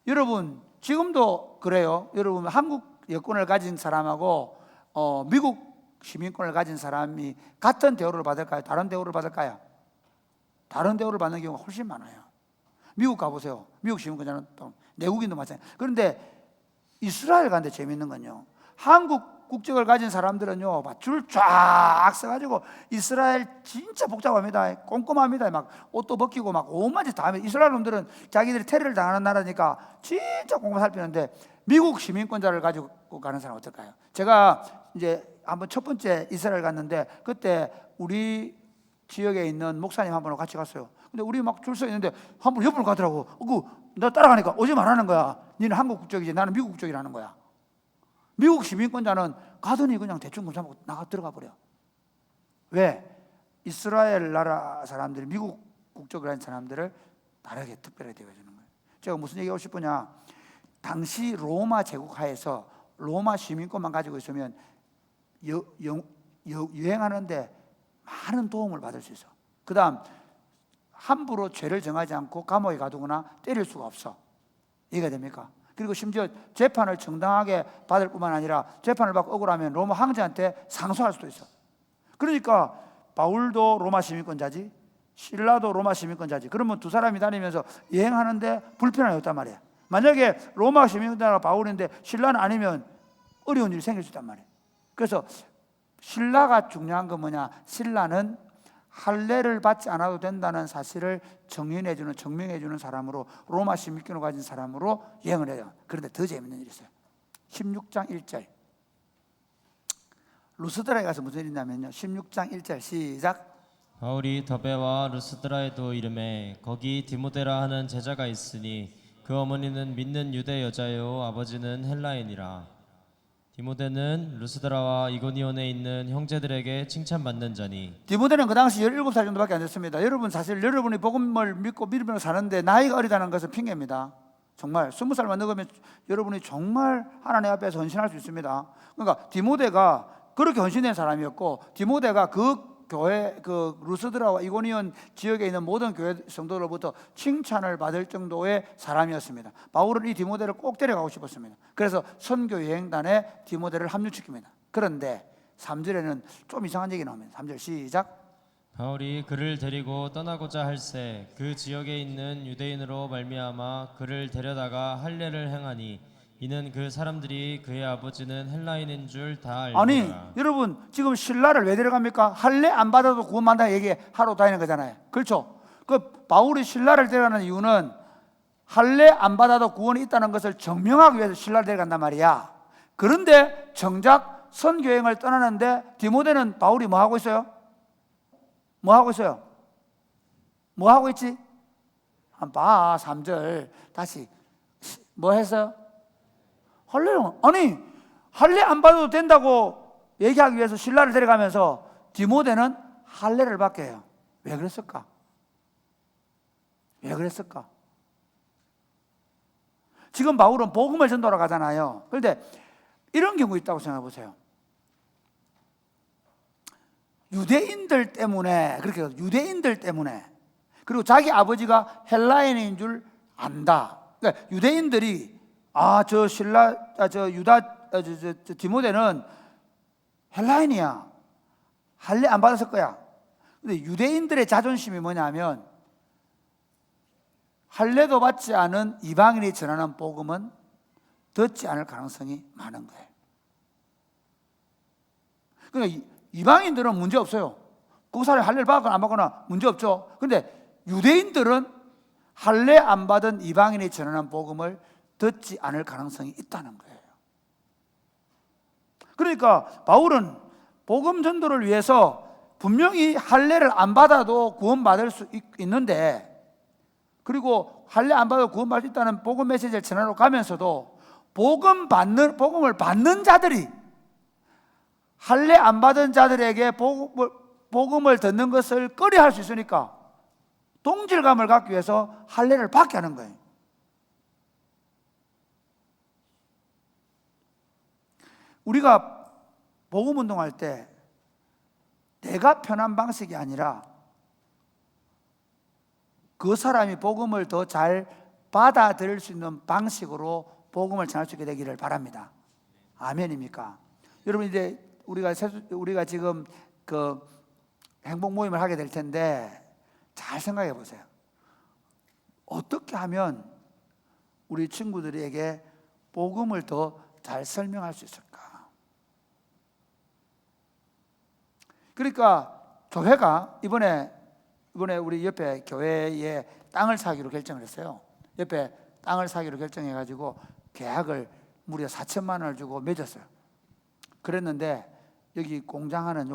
여러분 지금도 그래요. 여러분 한국 여권을 가진 사람하고 미국 시민권을 가진 사람이 같은 대우를 받을까요? 다른 대우를 받을까요? 다른 대우를 받는 경우가 훨씬 많아요. 미국 가보세요. 미국 시민권자는 또 내국인도 마찬가지예요. 그런데 이스라엘 가는데 재밌는 건요 한국 국적을 가진 사람들은요, 줄 쫙 서가지고 이스라엘 진짜 복잡합니다. 꼼꼼합니다. 막 옷도 벗기고 막 온만 짓 다 합니다. 이스라엘 놈들은 자기들이 테러를 당하는 나라니까 진짜 꼼꼼히 살피는데 미국 시민권자를 가지고 가는 사람 어떨까요? 제가 이제 한번 첫 번째 이스라엘 갔는데 그때 우리 지역에 있는 목사님 한 분하고 같이 갔어요. 근데 우리 막 줄 서 있는데 한 분 옆으로 가더라고. 나 따라가니까 오지 말라는 거야. 니는 한국 국적이지 나는 미국 국적이라는 거야. 미국 시민권자는 가더니 그냥 대충 검사하고 나가 들어가 버려. 왜? 이스라엘 나라 사람들이 미국 국적을 한 사람들을 다르게 특별하게 대해주는 거예요. 제가 무슨 얘기하고 싶으냐, 당시 로마 제국 하에서 로마 시민권만 가지고 있으면 유행하는데 많은 도움을 받을 수 있어. 그 다음 함부로 죄를 정하지 않고 감옥에 가두거나 때릴 수가 없어. 이해가 됩니까? 그리고 심지어 재판을 정당하게 받을 뿐만 아니라 재판을 받고 억울하면 로마 황제한테 상소할 수도 있어. 그러니까 바울도 로마 시민권자지, 실라도 로마 시민권자지. 그러면 두 사람이 다니면서 여행하는데 불편함이 없단 말이야. 만약에 로마 시민권자가 바울인데 신라는 아니면 어려운 일이 생길 수 있단 말이에요. 그래서 신라가 중요한 건 뭐냐, 신라는 할례를 받지 않아도 된다는 사실을 정인해주는, 증명해주는 사람으로, 로마 시민권을 가진 사람으로 여행을 해요. 그런데 더 재밌는 일이 있어요. 16장 1절 루스드라에 가서 무슨 일이 있냐면요, 16장 1절 시작. 바울이 더베와 루스드라에도 이름에 거기 디모데라 하는 제자가 있으니 그 어머니는 믿는 유대 여자요 아버지는 헬라인이라. 디모데는 루스드라와 이고니온에 있는 형제들에게 칭찬받는 자니. 디모데는 그 당시 17살 정도밖에 안 됐습니다. 여러분, 사실 여러분이 복음을 믿고 믿으면서 사는데 나이가 어리다는 것은 핑계입니다. 정말 20살만 넘으면 여러분이 정말 하나님 앞에서 헌신할 수 있습니다. 그러니까 디모데가 그렇게 헌신된 사람이었고, 디모데가 그 교회, 그 루스드라와 이고니온 지역에 있는 모든 교회 성도들로부터 칭찬을 받을 정도의 사람이었습니다. 바울은 이 디모데를 꼭 데려가고 싶었습니다. 그래서 선교 여행단에 디모데를 합류시킵니다. 그런데 3절에는 좀 이상한 얘기 나옵니다. 3절 시작. 바울이 그를 데리고 떠나고자 할새 그 지역에 있는 유대인으로 말미암아 그를 데려다가 할례를 행하니 이는 그 사람들이 그의 아버지는 헬라인인 줄 다 알리라. 아니 여러분, 지금 신라를 왜 데려갑니까? 할례 안 받아도 구원받는다 얘기하러 다니는 거잖아요. 그렇죠? 그 바울이 신라를 데려가는 이유는 할례 안 받아도 구원이 있다는 것을 증명하기 위해서 신라를 데려간단 말이야. 그런데 정작 선교행을 떠나는데 디모데는 바울이 뭐 하고 있어요? 뭐 하고 있어요? 뭐 하고 있지? 한번 봐. 3절 다시 뭐 했어요? 할례를, 아니 할례 안 받아도 된다고 얘기하기 위해서 신라를 데려가면서 디모데는 할례를 받게 해요. 왜 그랬을까? 왜 그랬을까? 지금 바울은 복음을 전도하러 가잖아요. 그런데 이런 경우 있다고 생각해 보세요. 유대인들 때문에, 그렇게 유대인들 때문에, 그리고 자기 아버지가 헬라인인 줄 안다. 그러니까 유대인들이 저 디모데는 헬라인이야. 할례 안 받았을 거야. 근데 유대인들의 자존심이 뭐냐면 할례도 받지 않은 이방인이 전하는 복음은 듣지 않을 가능성이 많은 거예요. 그러니까 이방인들은 문제 없어요. 그 사람이 할례를 받거나 안 받거나 문제 없죠. 근데 유대인들은 할례 안 받은 이방인이 전하는 복음을 듣지 않을 가능성이 있다는 거예요. 그러니까 바울은 복음 전도를 위해서 분명히 할례를 안 받아도 구원받을 수 있는데, 그리고 할례 안 받아도 구원받을 수 있다는 복음 메시지를 전하러 가면서도 복음을 받는 자들이 할례 안 받은 자들에게 복음을 듣는 것을 꺼려할 수 있으니까 동질감을 갖기 위해서 할례를 받게 하는 거예요. 우리가 복음 운동할 때 내가 편한 방식이 아니라 그 사람이 복음을 더 잘 받아들일 수 있는 방식으로 복음을 전할 수 있게 되기를 바랍니다. 아멘입니까? 여러분, 이제 우리가 지금 그 행복 모임을 하게 될 텐데 잘 생각해 보세요. 어떻게 하면 우리 친구들에게 복음을 더 잘 설명할 수 있을까? 그러니까 교회가 이번에 우리 옆에 교회에 땅을 사기로 결정을 했어요. 옆에 땅을 사기로 결정해가지고 계약을 무려 4천만 원을 주고 맺었어요. 그랬는데 여기 공장하는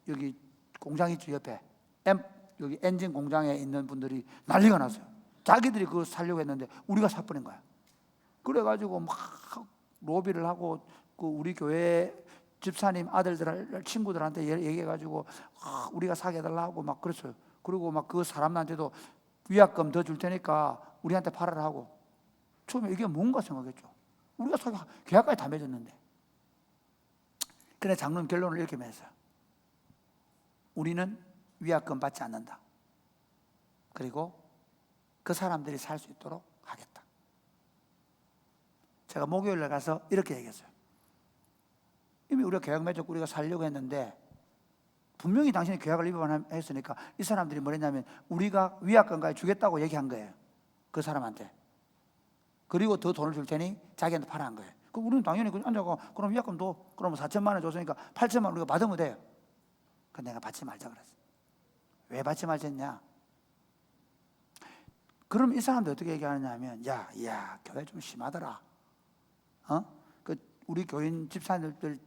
여기 공장 있죠, 옆에 여기 엔진 공장에 있는 분들이 난리가 났어요. 자기들이 그거 살려고 했는데 우리가 사버린 거야. 그래가지고 막 로비를 하고 그 우리 교회 집사님 아들들 친구들한테 얘기해가지고 우리가 사게 해달라고 막 그랬어요. 그리고 막 그 사람한테도 위약금 더 줄 테니까 우리한테 팔아라 하고. 처음에 이게 뭔가 생각했죠. 우리가 사기 계약까지 다 맺었는데. 그래 장로님 결론을 이렇게 맺었어요. 우리는 위약금 받지 않는다. 그리고 그 사람들이 살 수 있도록 하겠다. 제가 목요일에 가서 이렇게 얘기했어요. 이미 우리가 계약 맺었고 우리가 살려고 했는데 분명히 당신이 계약을 위반했으니까 이 사람들이 뭐랬냐면 우리가 위약금까지 주겠다고 얘기한 거예요. 그 사람한테. 그리고 더 돈을 줄 테니 자기한테 팔아한 거예요. 그럼 우리는 당연히 그냥 앉아가 그럼 위약금도 그럼 4천만 원 줬으니까 8천만 원 우리가 받으면 돼요. 그래서 내가 받지 말자 그랬어요. 왜 받지 말랬냐? 그럼 이 사람들 어떻게 얘기하느냐 하면 야 교회 좀 심하더라. 그 우리 교인 집사님들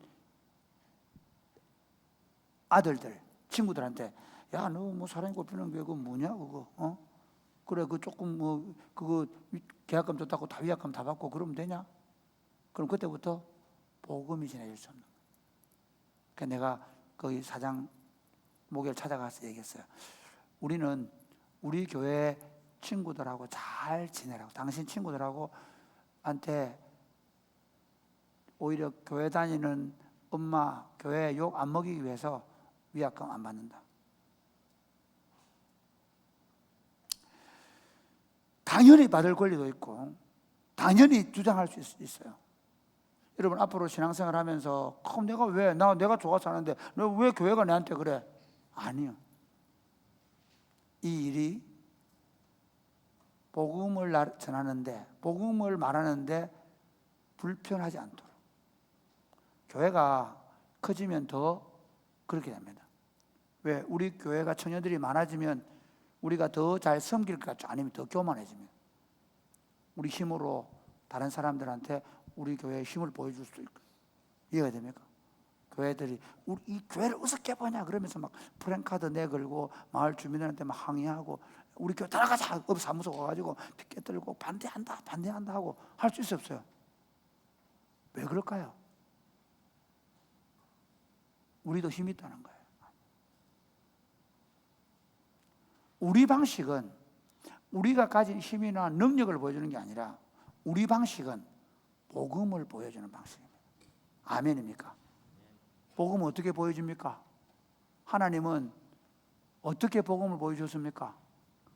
아들들 친구들한테 야 너 뭐 사랑이 꼽히는 게 그거 뭐냐 그거 그래 그 조금 뭐 그거 계약금 줬다고 다 위약금 다 받고 그러면 되냐? 그럼 그때부터 복음이 전해질 수 없는 거예요. 그러니까 내가 거기 사장 목요일 찾아가서 얘기했어요. 우리는 우리 교회 친구들하고 잘 지내라고. 당신 친구들하고 한테 오히려 교회 다니는 엄마 교회 욕 안 먹이기 위해서 위약금 안 받는다. 당연히 받을 권리도 있고 당연히 주장할 수 있어요. 여러분 앞으로 신앙생활 하면서 내가 좋아서 하는데 너 왜 교회가 내한테 그래? 아니요. 이 일이 복음을 전하는데 복음을 말하는데 불편하지 않도록 교회가 커지면 더 그렇게 됩니다. 왜? 우리 교회가 청년들이 많아지면 우리가 더 잘 섬길 것 같죠? 아니면 더 교만해집니다. 우리 힘으로 다른 사람들한테 우리 교회의 힘을 보여줄 수도 있고. 이해가 됩니까? 교회들이 우리 이 교회를 우습게 보냐 그러면서 막 프랭카드 내걸고 마을 주민들한테 막 항의하고 우리 교회 따라가자 사무소 가가지고 피켓 들고 반대한다 하고 할 수 있어요 없어요? 왜 그럴까요? 우리도 힘이 있다는 거예요. 우리 방식은 우리가 가진 힘이나 능력을 보여주는 게 아니라 우리 방식은 복음을 보여주는 방식입니다. 아멘입니까? 복음은 어떻게 보여줍니까? 하나님은 어떻게 복음을 보여줬습니까?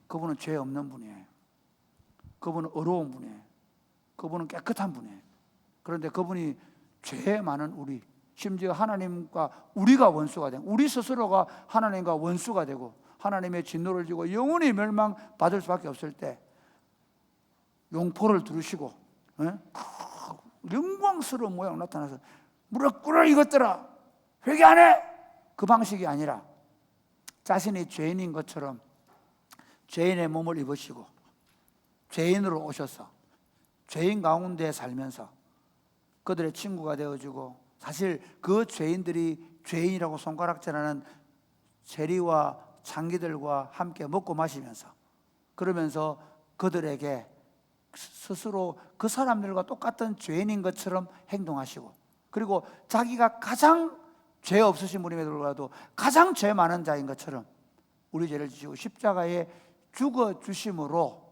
그분은 죄 없는 분이에요. 그분은 의로운 분이에요. 그분은 깨끗한 분이에요. 그런데 그분이 죄 많은 우리, 심지어 하나님과 우리가 원수가 되고 우리 스스로가 하나님과 원수가 되고 하나님의 진노를 지고 영원히 멸망받을 수밖에 없을 때 용포를 두르시고 영광스러운 모양 나타나서 무릎 꿇어 이것들아 회개 안 해? 그 방식이 아니라 자신이 죄인인 것처럼 죄인의 몸을 입으시고 죄인으로 오셔서 죄인 가운데 살면서 그들의 친구가 되어주고 사실 그 죄인들이 죄인이라고 손가락질하는 세리와 창기들과 함께 먹고 마시면서 그러면서 그들에게 스스로 그 사람들과 똑같은 죄인인 것처럼 행동하시고 그리고 자기가 가장 죄 없으신 분임에도 불구하고 가장 죄 많은 자인 것처럼 우리 죄를 지시고 십자가에 죽어주심으로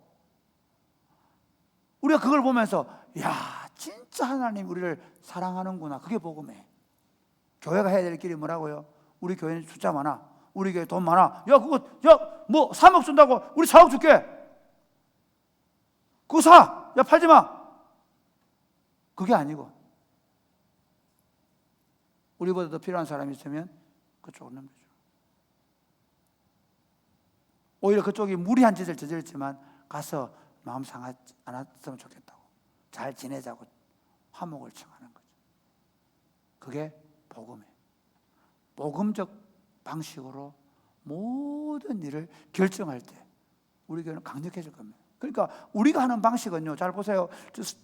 우리가 그걸 보면서 야 진짜 하나님 우리를 사랑하는구나. 그게 복음이에요. 교회가 해야 될 길이 뭐라고요? 우리 교회는 숫자 많아. 우리 교회 돈 많아. 뭐 3억 준다고 우리 4억 줄게. 그거 사. 야 팔지 마. 그게 아니고 우리보다 더 필요한 사람이 있으면 그쪽으로 넘겨줘. 오히려 그쪽이 무리한 짓을 저질렀지만 가서 마음 상하지 않았으면 좋겠다고 잘 지내자고 화목을 청하는 거죠. 그게 복음이에요. 복음적 방식으로 모든 일을 결정할 때 우리 교회는 강력해질 겁니다. 그러니까 우리가 하는 방식은요, 잘 보세요.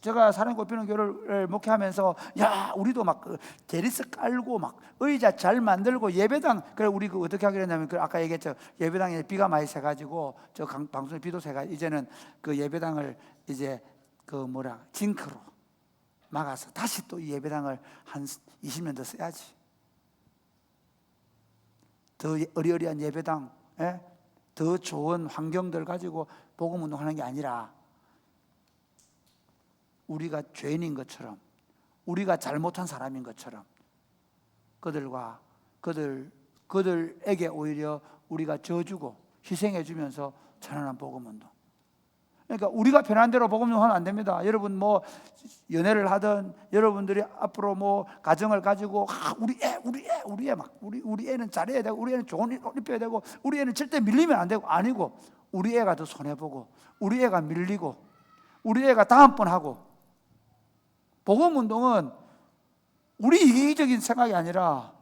제가 사랑이 꽃피는 교회를 목회하면서 야 우리도 막 제리스 깔고 막 의자 잘 만들고 예배당, 그래 우리 그 어떻게 하기로 했냐면 그 아까 얘기했죠. 예배당에 비가 많이 새가지고 저 방송에 비도 새가 이제는 그 예배당을 이제 그 징크로 막아서 다시 또 이 예배당을 한 20년 더 써야지. 더 어리어리한 예배당, 더 좋은 환경들 가지고 복음 운동하는 게 아니라 우리가 죄인인 것처럼, 우리가 잘못한 사람인 것처럼 그들에게 오히려 우리가 져주고 희생해 주면서 전하는 복음 운동. 그러니까 우리가 편한 대로 복음 운동하면 안 됩니다. 여러분 뭐 연애를 하든 여러분들이 앞으로 뭐 가정을 가지고 우리 애는 잘해야 되고 우리 애는 좋은 옷 입혀야 되고 우리 애는 절대 밀리면 안 되고, 아니고 우리 애가 더 손해보고 우리 애가 밀리고 우리 애가 다음번 하고. 복음 운동은 우리 이기적인 생각이 아니라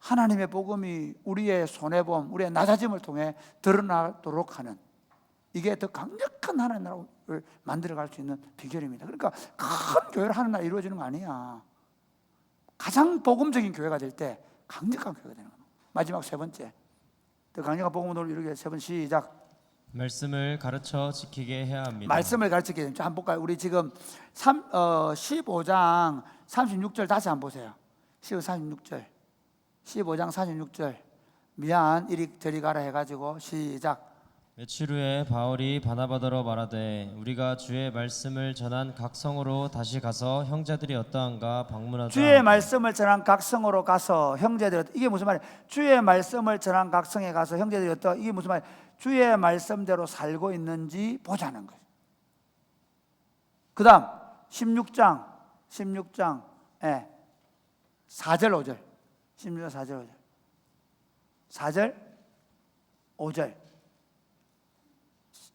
하나님의 복음이 우리의 손해봄, 우리의 낮아짐을 통해 드러나도록 하는, 이게 더 강력한 하나님 나라를 만들어갈 수 있는 비결입니다. 그러니까 큰 교회를 하는 날 이루어지는 거 아니야. 가장 복음적인 교회가 될 때 강력한 교회가 되는 거예요. 마지막 세 번째, 더 강력한 복음 운동을 이루기 위해 세 번 시작. 말씀을 가르쳐 지키게 해야 합니다. 말씀을 가르치게 됩니다. 한번 볼까요? 우리 지금 15장 36절 다시 한번 보세요. 36절 15장 46절 미안 이리 저리 가라 해가지고 시작. 며칠 후에 바울이 바나바더러 말하되 우리가 주의 말씀을 전한 각 성으로 다시 가서 형제들이 어떠한가 방문하자. 주의 말씀을 전한 각 성으로 가서 형제들이, 이게 무슨 말이에요? 주의 말씀을 전한 각 성에 가서 형제들이 어떠, 이게 무슨 말이에요? 주의 말씀대로 살고 있는지 보자는 거예요. 그 다음 16장 4절 5절 16장 4절 5절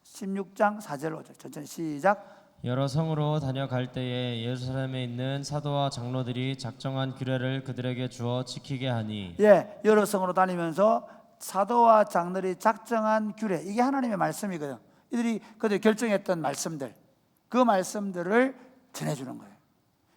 16장 4절 5절 천천히 시작. 여러 성으로 다녀갈 때에 예루살렘에 있는 사도와 장로들이 작정한 규례를 그들에게 주어 지키게 하니. 여러 성으로 다니면서 사도와 장로들이 작정한 규례, 이게 하나님의 말씀이거든. 그들이 결정했던 말씀들, 그 말씀들을 전해주는 거예요.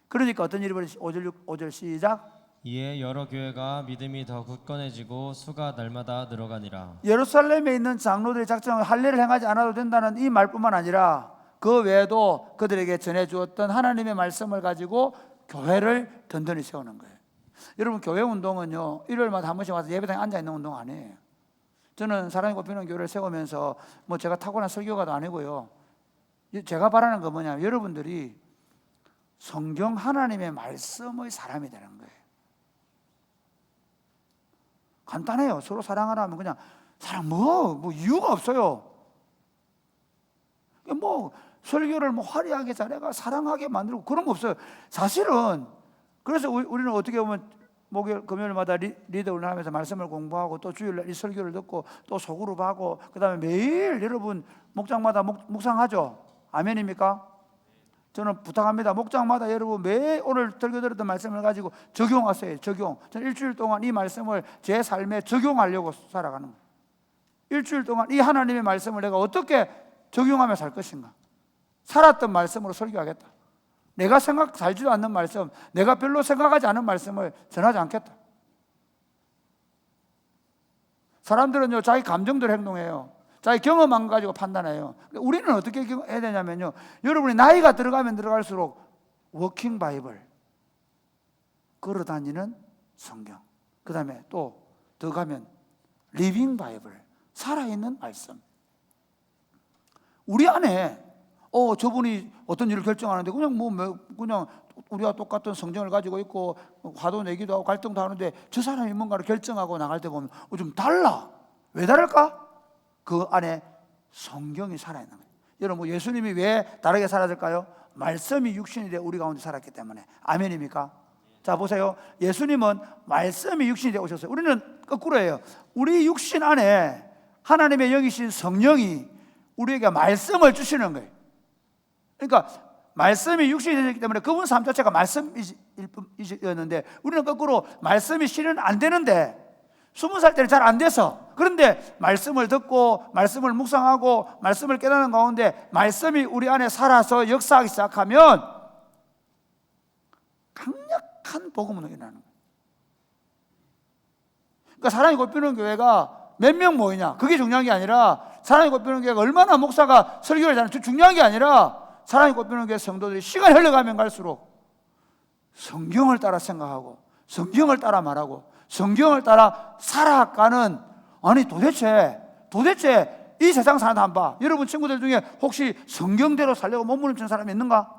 그러니까 어떤 일이 벌어지죠? 5절 시작. 이에 여러 교회가 믿음이 더 굳건해지고 수가 날마다 늘어가니라. 예루살렘에 있는 장로들이 작정한 할례를 행하지 않아도 된다는 이 말뿐만 아니라 그 외에도 그들에게 전해주었던 하나님의 말씀을 가지고 교회를 든든히 세우는 거예요. 여러분, 교회 운동은요, 일요일마다 한 번씩 와서 예배당에 앉아있는 운동 아니에요. 저는 사랑이 꽃피는 교회를 세우면서 뭐 제가 타고난 설교가도 아니고요, 제가 바라는 건 뭐냐면 여러분들이 성경 하나님의 말씀의 사람이 되는 거예요. 간단해요. 서로 사랑하라 하면 그냥 사랑 뭐 이유가 없어요. 뭐 설교를 뭐 화려하게 잘해가 사랑하게 만들고 그런 거 없어요. 사실은 그래서 우리는 어떻게 보면 목요일 금요일마다 리더를 하면서 말씀을 공부하고 또 주일날 이 설교를 듣고 또 소그룹하고 그다음에 매일 여러분 목장마다 묵상하죠. 아멘입니까? 저는 부탁합니다. 목장마다 여러분 매 오늘 설교 들었던 말씀을 가지고 적용하세요. 적용. 저는 일주일 동안 이 말씀을 제 삶에 적용하려고 살아가는 거예요. 일주일 동안 이 하나님의 말씀을 내가 어떻게 적용하며 살 것인가. 살았던 말씀으로 설교하겠다. 내가 살지도 않는 말씀, 내가 별로 생각하지 않은 말씀을 전하지 않겠다. 사람들은요, 자기 감정대로 행동해요. 자기 경험한 거 가지고 판단해요. 우리는 어떻게 해야 되냐면요, 여러분이 나이가 들어가면 들어갈수록 워킹 바이블, 걸어다니는 성경, 그 다음에 또 더 가면 리빙 바이블, 살아있는 말씀. 우리 안에 저분이 어떤 일을 결정하는데 그냥 우리와 똑같은 성경을 가지고 있고 화도 내기도 하고 갈등도 하는데 저 사람이 뭔가를 결정하고 나갈 때 보면 좀 달라. 왜 다를까? 그 안에 성경이 살아있는 거예요. 여러분, 예수님이 왜 다르게 살아질까요? 말씀이 육신이 되어 우리 가운데 살았기 때문에. 아멘입니까? 자, 보세요. 예수님은 말씀이 육신이 되어 오셨어요. 우리는 거꾸로예요. 우리 육신 안에 하나님의 영이신 성령이 우리에게 말씀을 주시는 거예요. 그러니까 말씀이 육신이 되기 때문에 그분 삶 자체가 말씀이었는데 우리는 거꾸로 말씀이 실은 안 되는데 20살 때는 잘 안 돼서. 그런데 말씀을 듣고 말씀을 묵상하고 말씀을 깨닫는 가운데 말씀이 우리 안에 살아서 역사하기 시작하면 강력한 복음은 일어나는 거예요. 그러니까 사랑이 꽃피우는 교회가 몇 명 모이냐, 그게 중요한 게 아니라, 사랑이 꽃피우는 교회가 얼마나 목사가 설교를 잘하는지 중요한 게 아니라, 사랑이 꽃피우는 교회 성도들이 시간이 흘러가면 갈수록 성경을 따라 생각하고 성경을 따라 말하고 성경을 따라 살아가는, 아니 도대체 이 세상 사람 한 봐. 여러분 친구들 중에 혹시 성경대로 살려고 몸부림치는 사람이 있는가?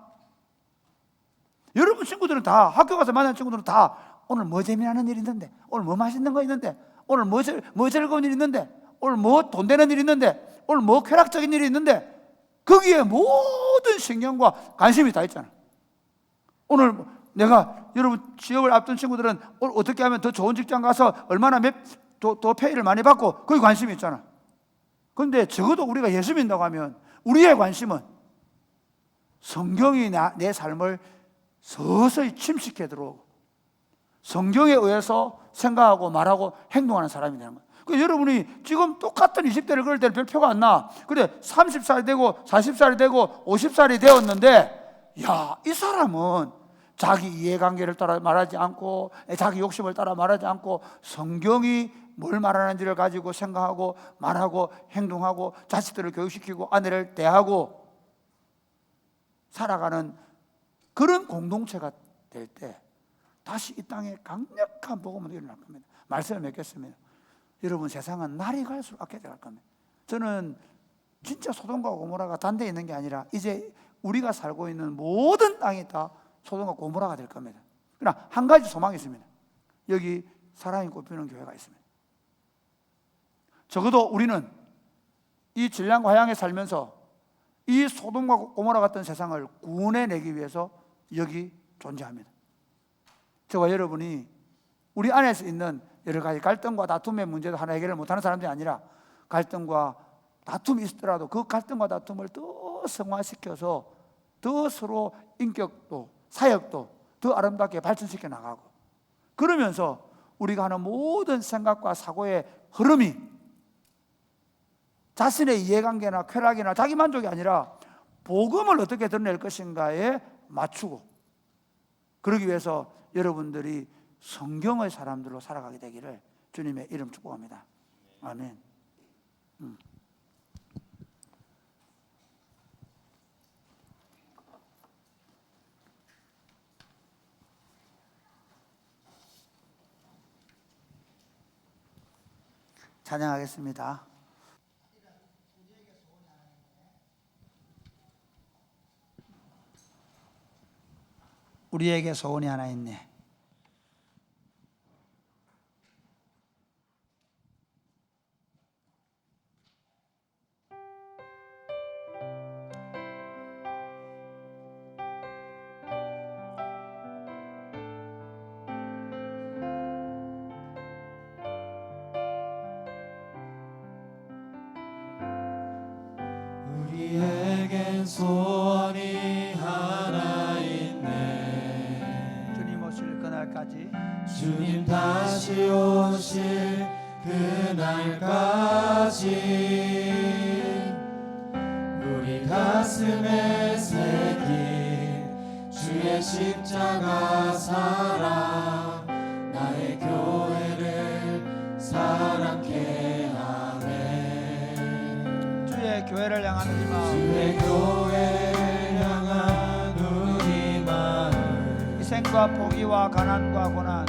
여러분 친구들은 다, 학교 가서 만나는 친구들은 다 오늘 뭐 재미나는 일 있는데, 오늘 뭐 맛있는 거 있는데, 오늘 뭐 즐거운 일 있는데, 오늘 뭐 돈 되는 일 있는데, 오늘 뭐 쾌락적인 일이 있는데, 거기에 모든 신경과 관심이 다 있잖아. 오늘 내가, 여러분 취업을 앞둔 친구들은 오늘 어떻게 하면 더 좋은 직장 가서 얼마나 더 페이를 많이 받고, 거기 관심이 있잖아. 그런데 적어도 우리가 예수 믿는다고 하면 우리의 관심은 성경이 내 삶을 서서히 침식해 들어오고 성경에 의해서 생각하고 말하고 행동하는 사람이 되는 거예요. 그러니까 여러분이 지금 똑같은 20대를 그럴 때는 별 표가 안 나. 근데 30살이 되고 40살이 되고 50살이 되었는데, 야, 이 사람은 자기 이해관계를 따라 말하지 않고 자기 욕심을 따라 말하지 않고 성경이 뭘 말하는지를 가지고 생각하고 말하고 행동하고 자식들을 교육시키고 아내를 대하고 살아가는 그런 공동체가 될 때 다시 이 땅에 강력한 복음은 일어날 겁니다. 말씀을 맺겠습니다. 여러분, 세상은 날이 갈수록 악해져 갈 겁니다. 저는 진짜 소돔과 고모라가 단대에 있는 게 아니라 이제 우리가 살고 있는 모든 땅이 다 소돔과 고모라가 될 겁니다. 그러나 한 가지 소망이 있습니다. 여기 사랑이 꽃피우는 교회가 있습니다. 적어도 우리는 이 질량과 화양에 살면서 이 소돔과 고모라 같은 세상을 구원해내기 위해서 여기 존재합니다. 저와 여러분이 우리 안에서 있는 여러 가지 갈등과 다툼의 문제도 하나 해결을 못하는 사람들이 아니라, 갈등과 다툼이 있더라도 그 갈등과 다툼을 더 성화시켜서 더 서로 인격도 사역도 더 아름답게 발전시켜 나가고, 그러면서 우리가 하는 모든 생각과 사고의 흐름이 자신의 이해관계나 쾌락이나 자기만족이 아니라 복음을 어떻게 드러낼 것인가에 맞추고, 그러기 위해서 여러분들이 성경의 사람들로 살아가게 되기를 주님의 이름 축복합니다. 아멘. 찬양하겠습니다. 우리에게 소원이 하나 있네. 우리에겐 소원이 하나 있네. 주님 오실 그날까지, 주님 다시 오실 그날까지 우리 가슴에 새긴 주의 십자가 사랑, 나의 교회를 사랑케 하네. 주의 교회를 향한 우리 마음, 주의 교회를 향한 우리 마음, 희생과 포기와 가난과 고난,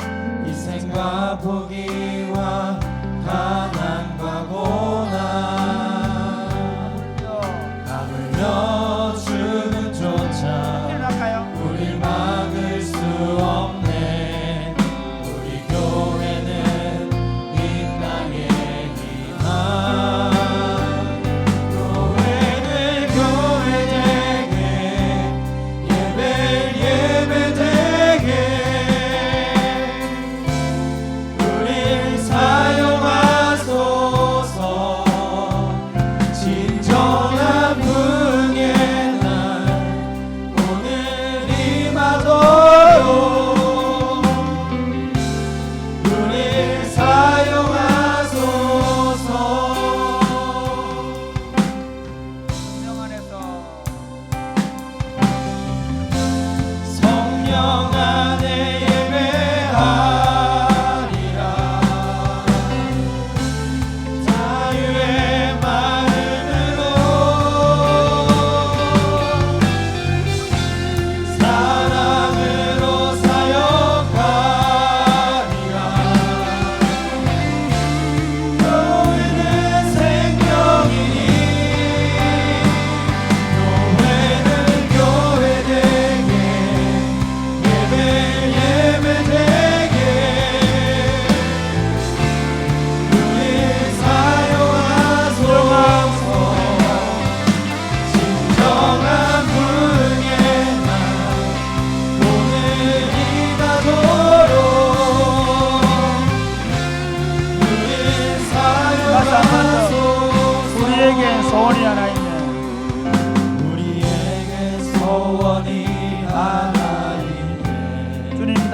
희생과 포기와 가난과 고난, 하물며 죽음조차 우릴 막을 수 없네. 우리 교회는 이 땅의 희망, 교회는 교회되게, 예배되게 우릴 사용하소서.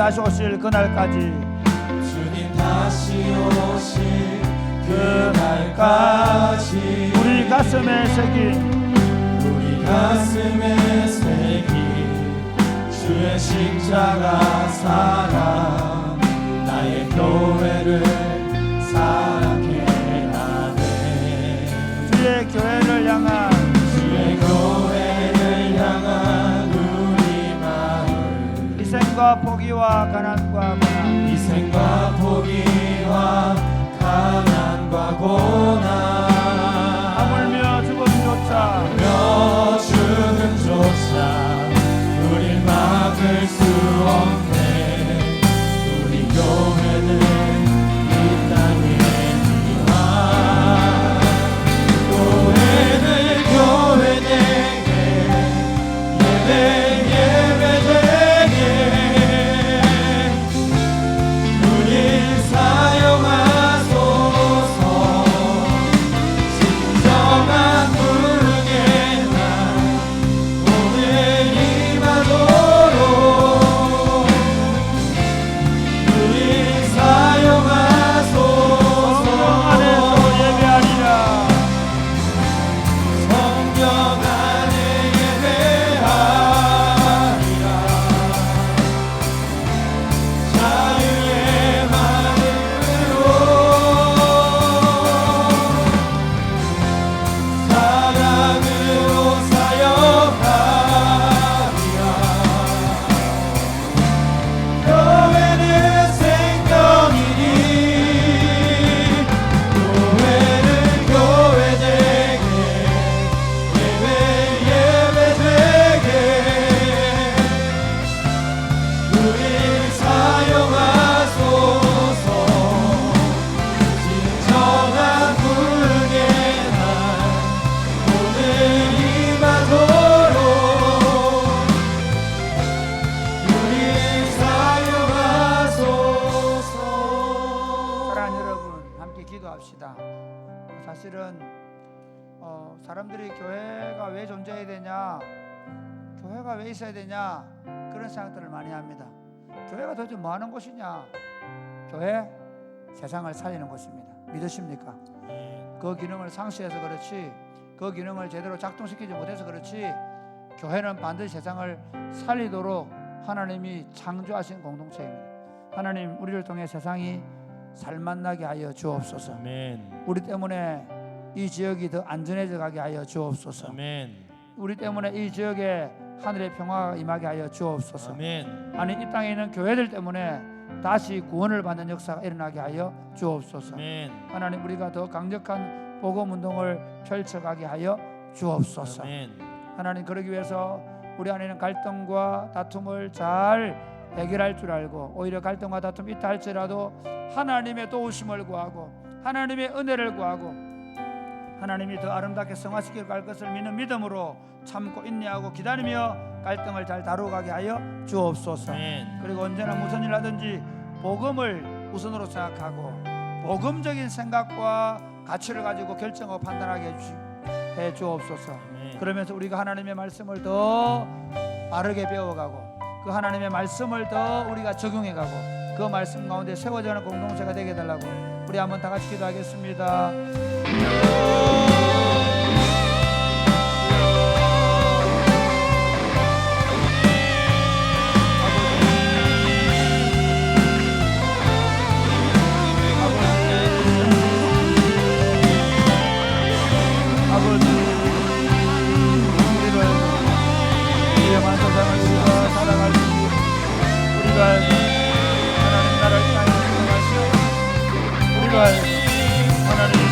다시 오실 그날까지 주님 다시 오실 그날까지 우리 가슴에 새긴 우리 가슴에 새긴 주의 십자가 사랑 나의 교회를 사랑케 하네 주의 교회를 향한 주의 교회를 향한 우리 마음 희생과 포기와 가난과 고난 희생과 포기와 가난과 고난 하물며 죽음조차 며 죽음조차 우릴 막을 수 없네 우리 교회는 이 땅의 기왕 교회는 교회되게 예배 예배되게 우릴 사용하소서 진정한 부르게 날 오늘 임하도록 우릴 사용하소서 안에서 예배하리라 성령 안에 예배하리라 자유의 마음으로 사랑으로 사역하리라 교회는 생명이니 교회는 교회되게 예배 예배되게 우릴 사용하소서 진정한 부르게 날 오늘 임하도록 우릴 사용하소서 사랑하는 여러분 함께 기도합시다. 사실은 사람들이 교회가 왜 존재해야 되냐 교회가 왜 있어야 되냐 그런 생각들을 많이 합니다. 교회가 도대체 뭐 하는 곳이냐 교회 세상을 살리는 곳입니다. 믿으십니까? 그 기능을 상실해서 그렇지 그 기능을 제대로 작동시키지 못해서 그렇지 교회는 반드시 세상을 살리도록 하나님이 창조하신 공동체입니다. 하나님 우리를 통해 세상이 살만나게 하여 주옵소서. 아멘. 우리 때문에 이 지역이 더 안전해져 가게 하여 주옵소서. 아멘. 우리 때문에 이 지역에 하늘의 평화가 임하게 하여 주옵소서. 아멘. 아니 이 땅에 있는 교회들 때문에 다시 구원을 받는 역사가 일어나게 하여 주옵소서. 아멘. 하나님 우리가 더 강력한 복음 운동을 펼쳐가게 하여 주옵소서. 아멘. 하나님 그러기 위해서 우리 안에 있는 갈등과 다툼을 잘 해결할 줄 알고 오히려 갈등과 다툼이 있다 할지라도 하나님의 도우심을 구하고 하나님의 은혜를 구하고 하나님이 더 아름답게 성화시켜 갈 것을 믿는 믿음으로 참고 인내하고 기다리며 갈등을 잘 다루어가게 하여 주옵소서. 아멘. 그리고 언제나 무슨 일 하든지 복음을 우선으로 생각하고 복음적인 생각과 가치를 가지고 결정하고 판단하게 해 주옵소서. 아멘. 그러면서 우리가 하나님의 말씀을 더 바르게 배워가고 그 하나님의 말씀을 더 우리가 적용해가고 그 말씀 가운데 세워지는 공동체가 되게 해달라고 우리 한번 다 같이 기도하겠습니다. 아버지 우리를 위험한 세상을 우리가 살아갈 수 우리가 하나님 나라를 향해 우리가 하나님의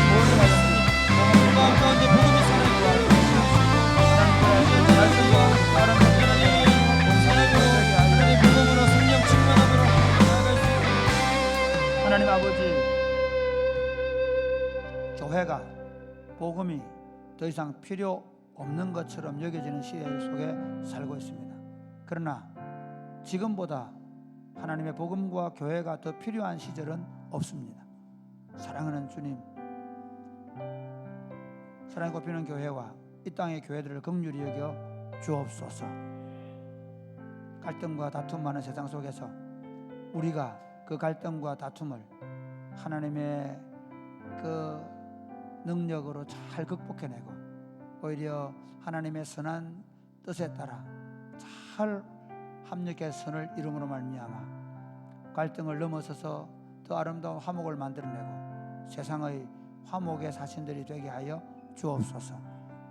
구원을 선택할 복음이 더 이상 필요 없는 것처럼 여겨지는 시대 속에 살고 있습니다. 그러나 지금보다 하나님의 복음과 교회가 더 필요한 시절은 없습니다. 사랑하는 주님, 사랑이 꼽히는 교회와 이 땅의 교회들을 긍휼히 여겨 주옵소서. 갈등과 다툼 많은 세상 속에서 우리가 그 갈등과 다툼을 하나님의 그 능력으로 잘 극복해내고 오히려 하나님의 선한 뜻에 따라 잘 합력의 선을 이름으로 말미암아 갈등을 넘어서서 더 아름다운 화목을 만들어내고 세상의 화목의 사신들이 되게 하여 주옵소서.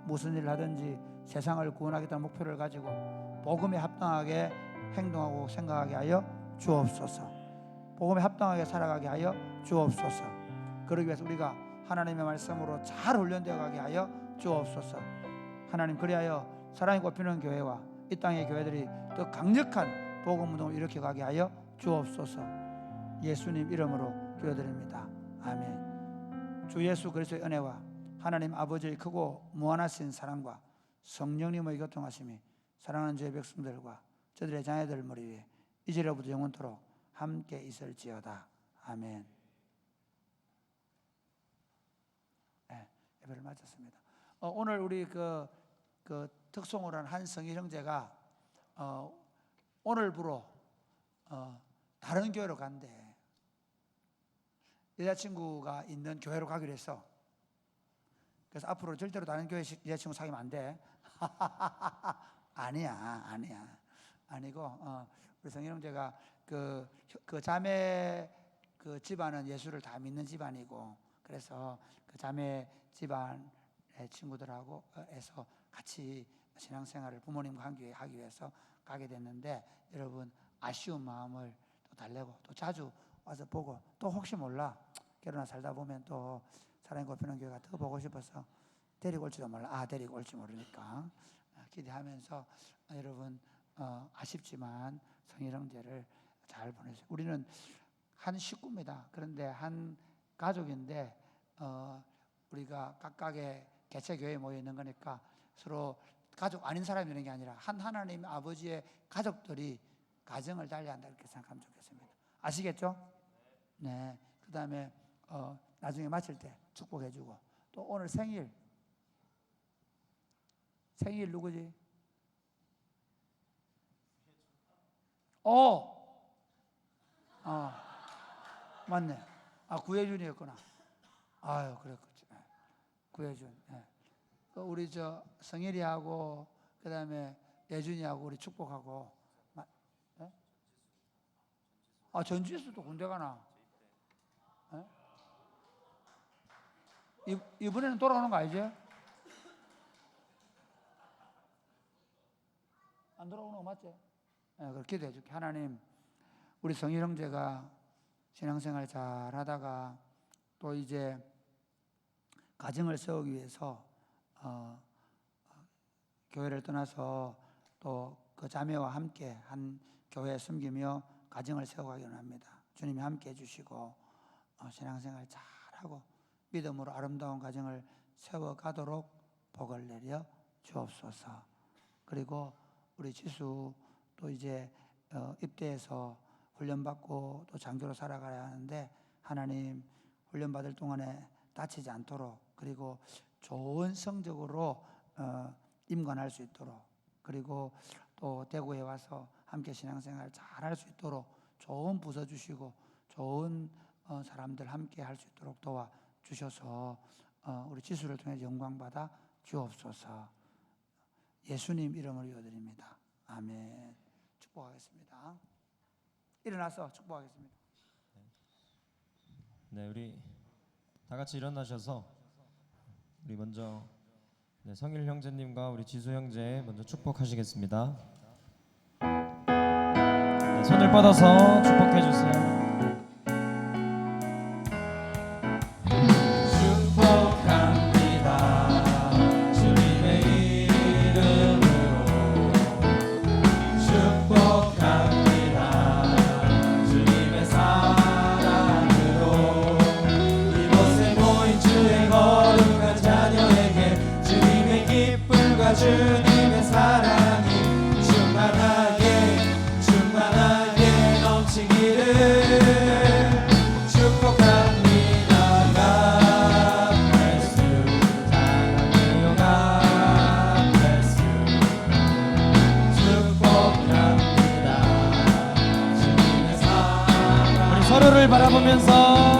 무슨 일을 하든지 세상을 구원하겠다는 목표를 가지고 복음에 합당하게 행동하고 생각하게 하여 주옵소서. 복음에 합당하게 살아가게 하여 주옵소서. 그러기 위해서 우리가 하나님의 말씀으로 잘 훈련되어 가게 하여 주옵소서. 하나님, 그리하여 사랑이 꼽히는 교회와 이 땅의 교회들이 더 강력한 복음 운동을 일으켜 가게 하여 주옵소서. 예수님 이름으로 기도드립니다. 아멘. 주 예수 그리스도의 은혜와 하나님 아버지의 크고 무한하신 사랑과 성령님의 교통하심이 사랑하는 주의 백성들과 저들의 자녀들 머리 위에 이제로부터 영원토록 함께 있을지어다. 아멘. 네, 예배를 마쳤습니다. 오늘 우리 그 특송을 한 한성희 형제가 오늘부로 다른 교회로 간대. 여자친구가 있는 교회로 가기로 했어. 그래서 앞으로 절대로 다른 교회 여자친구 사귀면 안 돼. 아니야. 아니고 우리 성희 형제가 그 자매 그 집안은 예수를 다 믿는 집안이고, 그래서 그 자매 집안의 친구들하고 해서 같이 신앙생활을 부모님과 함께 하기 위해서 가게 됐는데, 여러분 아쉬운 마음을 또 달래고 또 자주 와서 보고, 또 혹시 몰라 결혼하 살다 보면 또 사랑이 꼽히는 교회가 더 보고 싶어서 데리고 올지도 몰라. 데리고 올지 모르니까 기대하면서 여러분 아쉽지만 성일 형제를 잘 보내세요. 우리는 한 식구입니다. 그런데 한 가족인데 우리가 각각의 개체 교회에 모여 있는 거니까 서로 가족 아닌 사람이 있는 게 아니라 한 하나님 아버지의 가족들이 가정을 달리한다, 이렇게 생각하면 좋겠습니다. 아시겠죠? 네. 그 다음에 나중에 마칠 때 축복해주고, 또 오늘 생일 누구지? 맞네. 구혜준이었구나. 아유, 그랬겠지. 구혜준. 네. 우리 성일이하고 그 다음에 예준이하고 우리 축복하고. 네? 전주에서도 군대 가나? 네? 이번에는 돌아오는 거 아니지? 안 돌아오는 거 맞지? 네, 그렇게 기도해 줄게. 하나님, 우리 성일 형제가 신앙생활 잘 하다가 또 이제 가정을 세우기 위해서 교회를 떠나서 또 그 자매와 함께 한 교회에 섬기며 가정을 세워가기 원합니다. 주님이 함께 해주시고 신앙생활 잘하고 믿음으로 아름다운 가정을 세워가도록 복을 내려 주옵소서. 그리고 우리 지수 또 이제 입대해서 훈련받고 또 장교로 살아가야 하는데, 하나님 훈련받을 동안에 다치지 않도록, 그리고 좋은 성적으로 임관할 수 있도록, 그리고 또 대구에 와서 함께 신앙생활 잘 할 수 있도록 좋은 부서 주시고 좋은 사람들 함께 할 수 있도록 도와주셔서 우리 지수를 통해 영광받아 주옵소서. 예수님 이름으로 기도드립니다. 아멘. 축복하겠습니다. 일어나서 축복하겠습니다. 네, 우리 다 같이 일어나셔서 우리 먼저 성일 형제님과 우리 지수 형제 먼저 축복하시겠습니다. 네, 손을 뻗어서 축복해 주세요. 축복합니다. 주님의 이름으로 축복합니다. 주님의 사랑으로 이곳에 모인 주의 거룩한 자녀 바라보면서